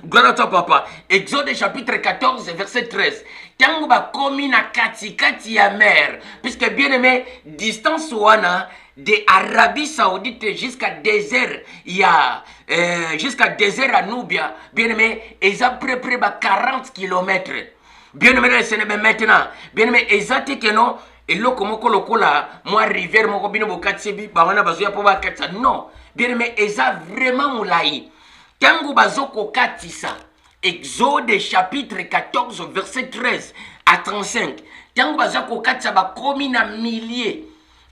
Gloire à toi papa. Exode chapitre 14 verset 13. Tango ba komi na kati ya mer. Puisque bien aimé, distance wana de Arabie Saoudite jusqu'à désert, il y a jusqu'à désert à Nubia. Bien aimé, ils ont près 40 km. Bien aimé le Seigneur, maintenant, bien aimé, exact que non. Et là, comme là, moi rivière mon copine bokatsebi, ba wana bazoya po ba katsa. Non. Bien aimé, ils ont vraiment moulaï. Tango bazoko katisa, Exode chapitre 14 verset 13 à 35. Tango bazoko katisa ba komi na milliers.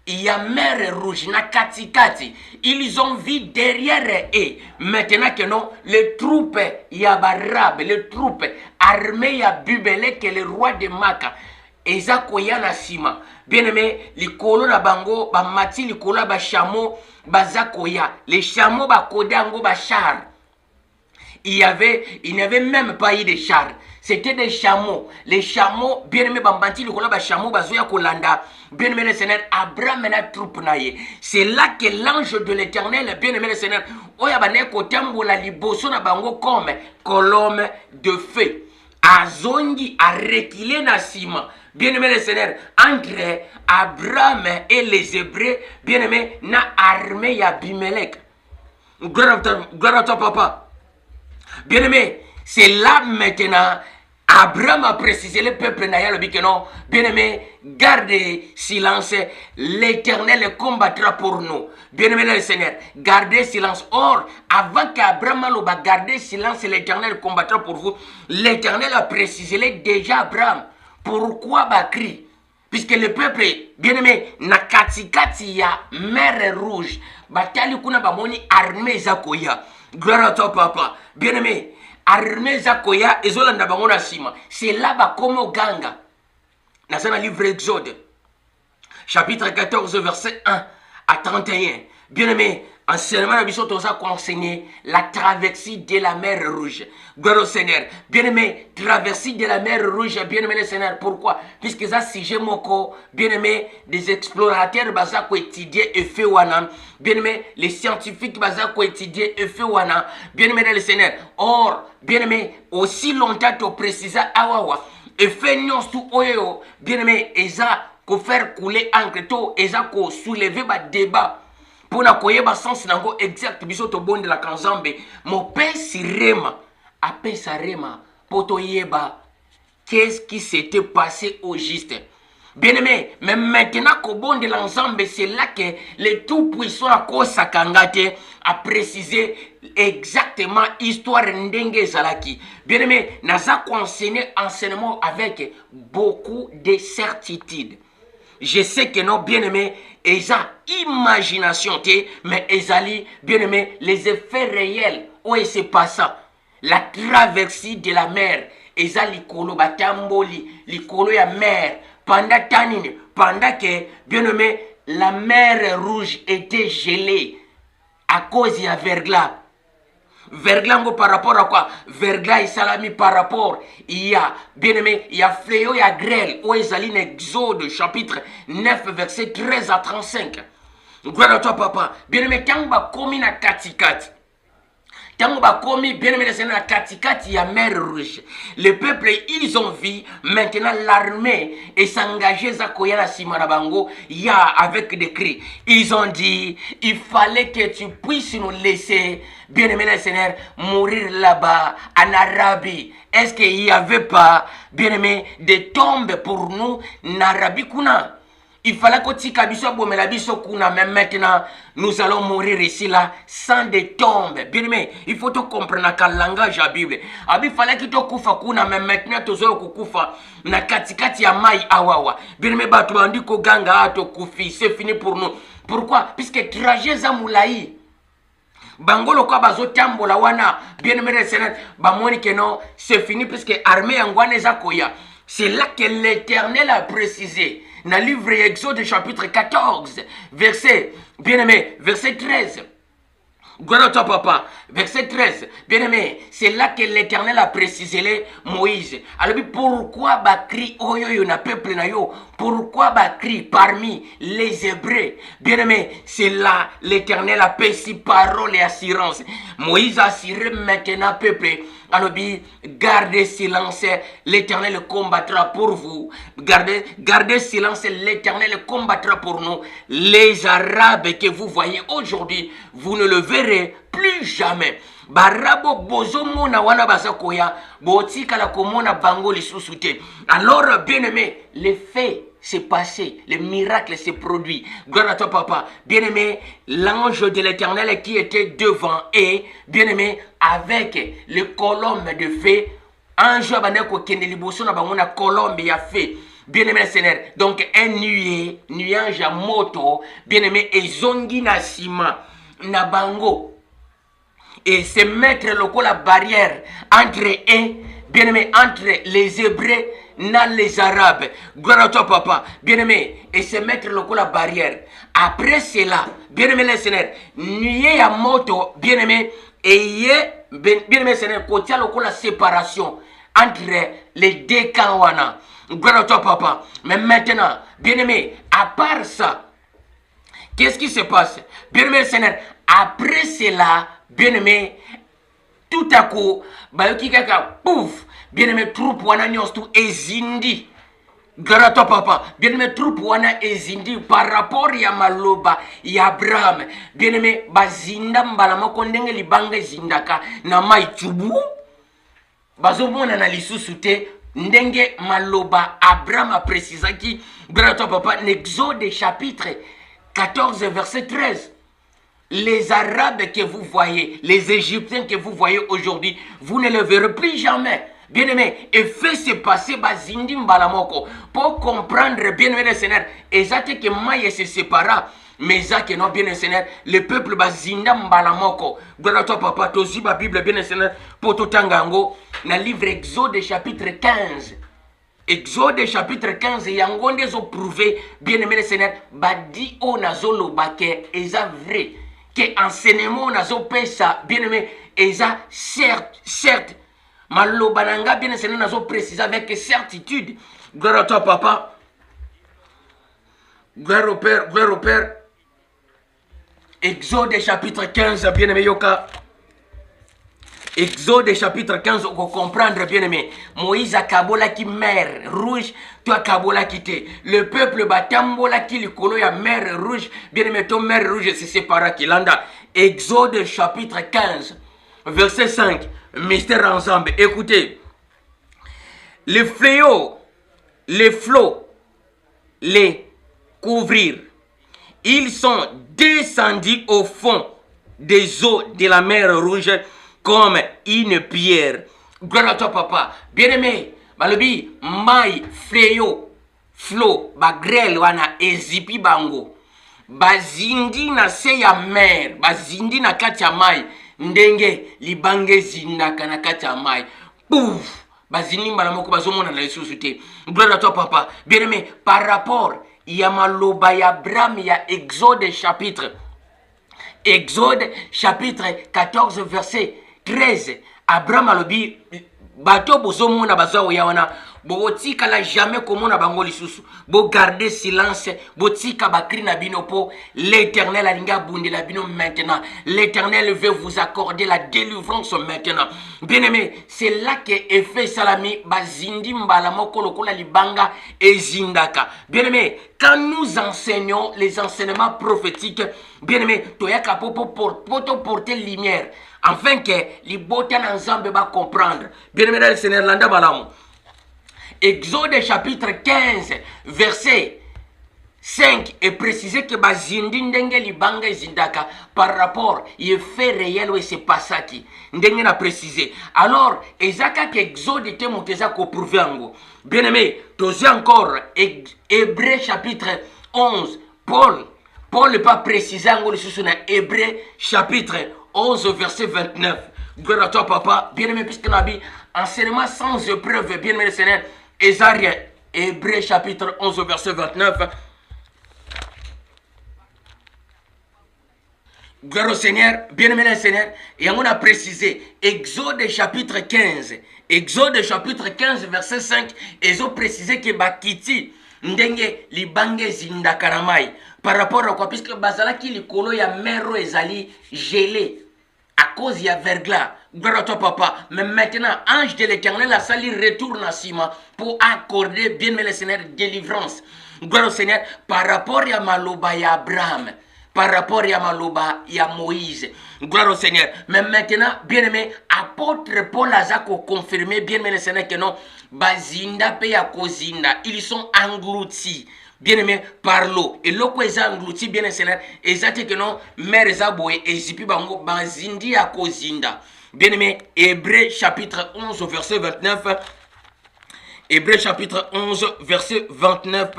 Il y a mer rouge na katikati. Ils ont vu derrière eux. Maintenant que non, les troupes yabarab, les troupes armées yabubele que le roi de Maka. Eza koya na sima. Bien aimé, likolo na bango ba mati likolo ba chameau bazakoya. Les chameaux ba kodango ba char. Il n'y avait même pas eu de chars. C'était des chameaux. Les chameaux, bien aimé, bambanti, le kolaba chameau, bazoya kolanda. Bien aimé le Seigneur, Abraham mena troupe naye. C'est là que l'ange de l'Éternel, bien aimé le Seigneur, oya bane kotambo la liboso na bango comme colombe de feu. Azongi a reculé na sima. Bien aimé le Seigneur, entre Abraham et les Hébreux, bien aimé, na armée y'Abimelech. Gloire à toi, papa. Bien aimé, c'est là maintenant, Abraham a précisé le peuple naïa le non. Bien aimé, gardez silence, l'Éternel combattra pour nous. Bien aimé le Seigneur, gardez silence. Or, avant qu'Abraham a gardé silence, l'Éternel combattra pour vous. L'Éternel a précisé déjà Abraham. Pourquoi Bakri? Puisque le peuple, bien aimé, na katikati ya mer rouge, batali kuna bamoni armée zakoya. Gloire à toi papa. Bien aimé, armée zakoya ezolanda bango na sima. C'est là bas comme ganga. Dans un livre Exode, chapitre 14 verset 1 à 31. Bien aimé, enseignement la mission toza enseigner la traversée de la mer rouge. Gloire au Seigneur. Bien aimé, traversée de la mer rouge, bien aimé le Seigneur. Pourquoi? Puisque ça sujet moko, bien aimé, des explorateurs bazako étudier effet wana. Bien aimé, les scientifiques bazako étudier effet wana. Bien aimé le Seigneur. Or, bien aimé, aussi longtemps que précisa awawa. Effet nyons tout oyo, bien aimé, eza ko faire couler encre to eza ko soulever ba débat pour na koyeba sens nango exact biso to bonde la kanzambe mo pesi rema apesa rema poto yeba qu'est-ce qui s'était passé au juste. Bien-aimé, mais maintenant qu'au bon de l'ensemble, c'est là que le tout-puissant à Kosakangate a précisé exactement l'histoire Ndenge Zalaki. Bien-aimé, Naza enseigné enseignement avec beaucoup de certitude. Je sais que nos bien-aimés, ils ont imagination, mais ils ont, bien-aimés, les effets réels où il se passe. La traversée de la mer, ils ont l'ikolo batamboli, l'ikolo ya mer. Pendant que, bien aimé, la mer rouge était gelée à cause de verglas. Verglas par rapport à quoi? Verglas et salami par rapport, il y a, bien aimé, il y a fléau, il y a grêle. Où est allé Exode chapitre 9 verset 13 à 35. Gloire à toi papa. Bien aimé, quand on a commis na katikati. Tant qu'on a commis, bien aimé, c'est la katikati, il y a mer rouge. Le peuple, ils ont vu maintenant l'armée et s'engager à Koyana Simarabango, il y a avec des cris. Ils ont dit, il fallait que tu puisses nous laisser, bien aimé, le Seigneur, mourir là-bas, en Arabie. Est-ce qu'il n'y avait pas, bien aimé, des tombes pour nous, en Arabie Kuna? Il fallait que tu mais maintenant, nous allons mourir ici là, sans des tombes. Bien aimé, il faut te comprendre qu'un langage à la Bible. Il fallait que tu kufa kuna, mais maintenant tu as kufa na katikati ya mai awawa. Bien aimé, tu as dit que ganga ato kufi, c'est fini pour nous. Pourquoi? Puisque trajet za moulaï. Bangolo kwa bazo tambola wana, bien aimé le Seigneur, bamoni que non, c'est fini puisque armée angwane za koya. C'est là que l'Éternel a précisé. Dans le livre Exode chapitre 14, verset, bien aimé, verset 13. Gloire à toi papa, verset 13. Bien aimé, c'est là que l'Éternel a précisé les Moïse. Alors pourquoi Bakri oyo na peuple na yo? Pourquoi Bakri parmi les Hébreux? Bien aimé, c'est là l'Éternel a payé parole et assurance. Moïse a assuré maintenant peuple. Alors, gardez silence, l'Éternel combattra pour vous. Gardez silence, l'Éternel combattra pour nous. Les Arabes que vous voyez aujourd'hui, vous ne le verrez plus jamais. Barabo bozo mona wana basakoya, botika la komona bango li susute. Alors, bien aimé, les faits s'est passé, le miracle s'est produit. Gloire à toi, papa. Bien-aimé, l'ange de l'Éternel qui était devant et, bien-aimé, avec les colombes de feu, ange abaneko kende liboso na bango na colombe ya feu. Bien-aimé Seigneur, donc un nuage à moto, bien-aimé, et zongi na sima na bango. Et se mettre le la barrière entre bien-aimé, entre les Hébreux dans les Arabes. Gloire à toi, papa. Bien-aimé, et se mettre le la barrière. Après cela, bien-aimé le Seigneur, nuée à moto, bien-aimé, et bien-aimé Seigneur, côté la séparation entre les deux camps. Gloire à toi, papa. Mais maintenant, bien-aimé, à part ça, qu'est-ce qui se passe? Bien-aimé Seigneur, après cela, bien-aimé, tout à coup, pouf, bien-aimé, troupe wana nyonstu ezindi. Gloire à toi, papa. Bien-aimé, troupe wana ezindi par rapport à maloba, ya Abraham. Bien-aimé, bazinda mbalama kondenge libanga zindaka na mai tubu. Bazomona na lisusu te ndenge maloba Abraham a précisé qui, gloire à toi, papa, Exode chapitre 14 verset 13. Les Arabes que vous voyez, les Égyptiens que vous voyez aujourd'hui, vous ne les verrez plus jamais. Bien-aimé, et fait se passer bazindi mbalamoko pour comprendre, bien-aimé le Seigneur, exact que maïe se sépara, mais ça que non, bien-aimé Seigneur, le peuple bazinda mbalamoko. Gloire à toi, papa, tozi ba Bible, bien-aimé Seigneur, pour tout tangango, dans le livre Exode chapitre 15. Exode chapitre 15, yangonde zo prouvé, bien-aimé le Seigneur, badi o nazolo bake, eza vrai. Que enseignement nazo pesa bien aimé et ça certes malobananga bien enseigné nazo préciser avec certitude. Gloire à toi papa, gloire au Père. Exode chapitre 15 bien aimé yoka Exode chapitre 15, on comprendre bien aimé. Moïse a kabola qui mer rouge, toi kabola quitté. Le peuple batambola qui le colo ya mer rouge, bien aimé, ton mer rouge se sépara qui landa. Exode chapitre 15, verset 5, mystère ensemble. Écoutez, les fléaux, les flots, les couvrir. Ils sont descendus au fond des eaux de la mer rouge comme une pierre. Gloire à toi, papa. Bien-aimé, balobi, mai, fléau, flot, bagrel, wana, ezipi bango. Bazindi na se ya mer, bazindi na kati ya mai, ndenge libange zindaka na kati ya mai. Pouf! Bazindi mbala moko bazomona na lisusu te. Gloire à toi, papa. Bien-aimé, par rapport, ya maloba ya Abraham, ya Exode chapitre 14, verset 13. Abraham alobi bato bozomona bazwa oya wana botikala jamais komona bango lisusu, bo garder silence, botika bakri na bino po l'Éternel alinga bundela bino maintenant. L'Éternel veut vous accorder la délivrance maintenant. Bien-aimé, c'est là que effet salami bazindi mbala moko lokola libanga ezindaka. Bien-aimé, quand nous enseignons les enseignements prophétiques, bien-aimé, toyaka poto porter lumière afin que les botan ensemble va comprendre. Bien-aimé dans le Seigneur landa balamu. Exode chapitre 15, verset 5 est précisé que bazindi ndenge libanga zindaka par rapport il fait réel où c'est pas ça qui ndenge na précisé. Alors ezaka que Exode te muteza ko prouver ango. Bien-aimé, tozi encore Hébreu chapitre 11. Paul n'est pas précisé ango sur na Hébreu chapitre 11 verset 29. Gloire à toi, papa. Bien-aimé, puisque Nabi, enseignement sans épreuve, bien-aimé le Seigneur, Esaïe, Hébreu chapitre 11 verset 29. Gloire au Seigneur, bien-aimé le Seigneur. Et on a précisé, Exode chapitre 15. Exode chapitre 15 verset 5. Ils ont précisé que Bakiti, ndenge libange zindakaramai. Par rapport à quoi? Puisque bazala ki likolo ya mero ezali gelé à cause ya verglas. Gloire à toi, papa. Mais maintenant, ange de l'Éternel, la sali retourne à Sima pour accorder, bien aimé le Seigneur, délivrance. Gloire au Seigneur. Par rapport à Maloba ya Abraham, par rapport à Maloba ya Moïse. Gloire au Seigneur. Mais maintenant, bien aimé, apôtre Paul a confirmé, bien aimé le Seigneur, que non, bazinda pe ya kozinda, ils sont engloutis. Bien-aimé, par l'eau. Et l'eau qui est engloutie, bien aimé, exact que non, mère Zaboé, et zipi bango, bazindi à kozinda. Bien-aimé, Hébreu chapitre 11, verset 29. Hébreu chapitre 11, verset 29.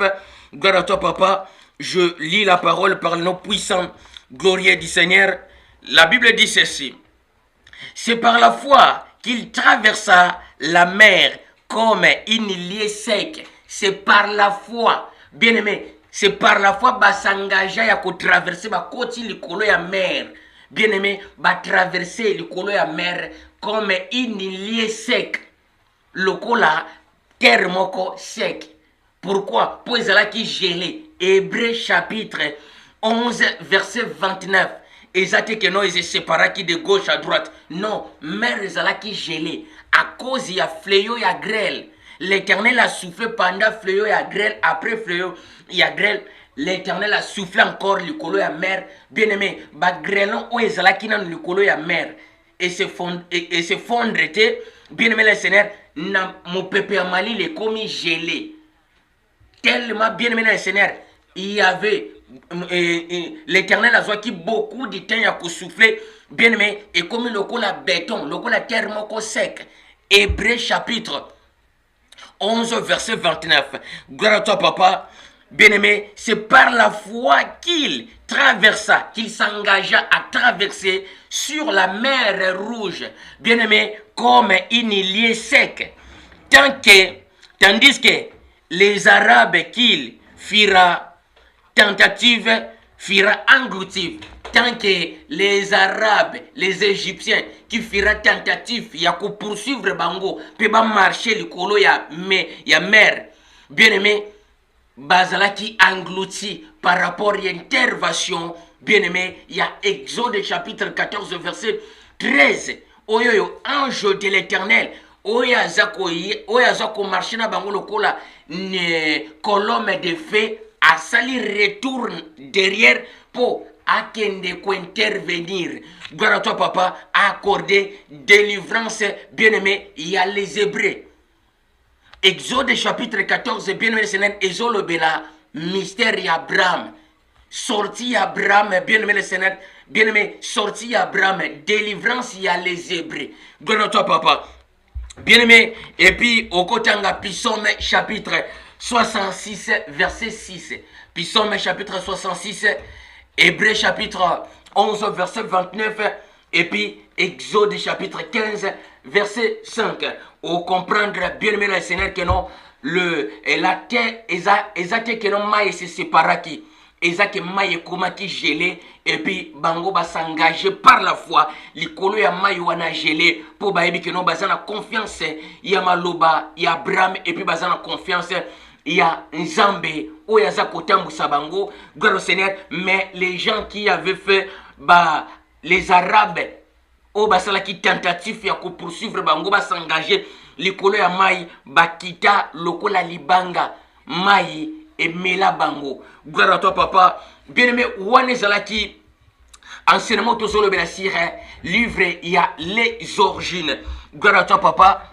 Gloire à toi, papa. Je lis la parole par le nom puissant, glorieux du Seigneur. La Bible dit ceci. C'est par la foi qu'il traversa la mer comme une liée sec. C'est par la foi. Bien-aimé, c'est par la foi que s'engagea à traverser le colo ya mer. Bien-aimé, traverser le colo ya mer comme une liée sec. Le cola terre moko sec. Pourquoi? Pour les qui gelé. Hébreu chapitre 11 verset 29. Exact que non, ils se séparent qui de gauche à droite. Non, mer qui gelé. À cause il y a fléau, il y a grêle. L'Éternel a soufflé pendant fléau, il y a grêle. Après fléau, il y a grêle. L'Éternel a soufflé encore le colo ya mer. Bien aimé, grêlon ou ezalaki dans le colo ya mer. Et se fondre, bien aimé le Seigneur, mon peuple à Mali est comme gelé. Tellement bien aimé le Seigneur, il y avait l'Éternel a qui beaucoup de temps à souffler. Bien aimé, et comme le colo à béton, le colo à terre moko sec. Hébreu chapitre 11 verset 29. Gloire à toi, papa. Bien-aimé, c'est par la foi qu'il traversa, qu'il s'engagea à traverser sur la mer Rouge. Bien-aimé, comme une liée sec. Tandis que les Arabes qu'ils firent tentative, firent engloutir. Tant que les Arabes, les Égyptiens qui firent tentative, il y a pour poursuivre Bango, peut pas marcher le colo, il y a mer. Bien-aimé, Bazalaki englouti par rapport à l'intervention, bien-aimé, il y a Exode chapitre 14, verset 13, oyo ange de l'éternel oyo aza komarche na bango lokola colombe de feu asali retour derrière po akende intervenir. Gloire à toi papa, accorder délivrance bien-aimé, il y a les Hébreux. Exode chapitre 14, bien-aimé Seigneur, Exode bela mystère Abraham. Sorti Abraham, bien-aimé Seigneur, bien-aimé, sorti Abraham, délivrance, il y a les Hébreux. Gloire à toi papa. Bien-aimé, et puis au Kotanga, Psaume chapitre 66, verset 6. Psaume chapitre 66, Hébreux chapitre 11, verset 29. Et puis Exode chapitre 15, verset 5. Au comprendre, bien-aimé le Seigneur, que non, la terre, exactement que non, maïs se sépara qui. Exactement maïs comment qui gelé. Et puis bango va s'engager par la foi. Likolo ya maïs wana gelé. Pour baïbi que non, bazana confiance. Il y a Maloba, il y a Abraham. Et puis bazana confiance. Il y a Nzambe. Ou il y a Zakotambu Sabango. Gloire au Seigneur. Mais les gens qui avaient fait, les Arabes, o basala ki tentative ya ko poursuivre bango ba s'engager likolo ya mai bakita lokola libanga mai et mela bango. Gloire à toi papa. Bien-aimé, wane zalaki enseignement to solo bela sire livre il y a les origines. Gloire à toi papa.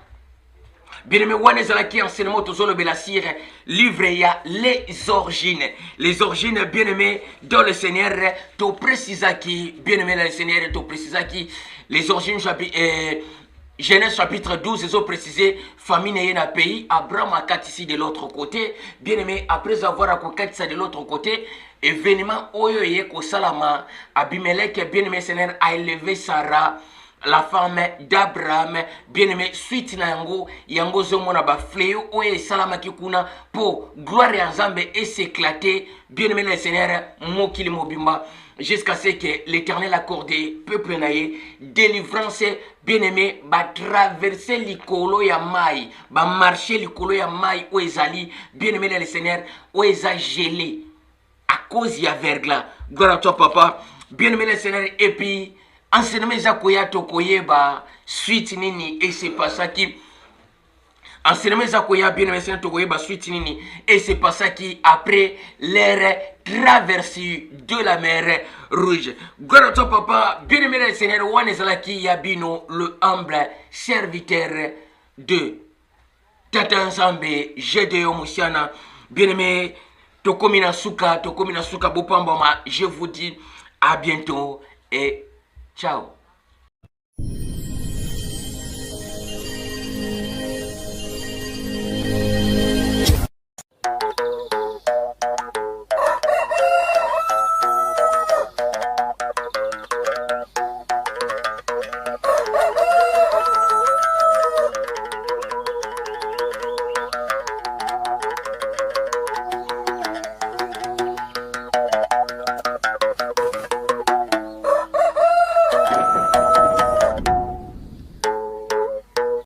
Bien-aimé, wane zalaki enseignement to solo bela sire livre il y a les origines. Les origines, bien-aimé, dans le Seigneur, to précisa qui, bien-aimé dans le Seigneur, to précisa qui les origines, Genèse chapitre 12, ils ont précisé, famille n'est un pays, Abraham a quatre ici de l'autre côté, bien aimé, après avoir accoqué ça de l'autre côté, événement, Oyoye Kosalama, Abimelech, bien aimé Seigneur, a élevé Sarah, la femme d'Abraham, bien aimé, suite na yango zomona ba fléau, Oye Salama Kikuna, pour gloire et ensemble et s'éclater, bien aimé le Seigneur, Mokili Mobimba. Jusqu'à ce que l'Éternel accorde peuple naïe délivrance bien-aimé va traverser l'ikolo ya mai va marcher l'ikolo ya mai où ezali bien-aimé le Seigneur où eza gelé à cause ya verglas. Gloire à toi papa, bien-aimé le Seigneur. Et puis enseignement za koya to koyeba suite nini et c'est pas ça qui enseignement za koya bien-aimé Seigneur to koyeba suite nini et c'est pas ça qui après l'ère traversée de la mer Rouge. Gloire à toi papa, bien-aimé le Seigneur, Wanezalaki Yabino, le humble serviteur de Tata Nzambe, Gédéon Moussiana, bien-aimé, Tokomina Souka, Bopambama, je vous dis à bientôt et ciao.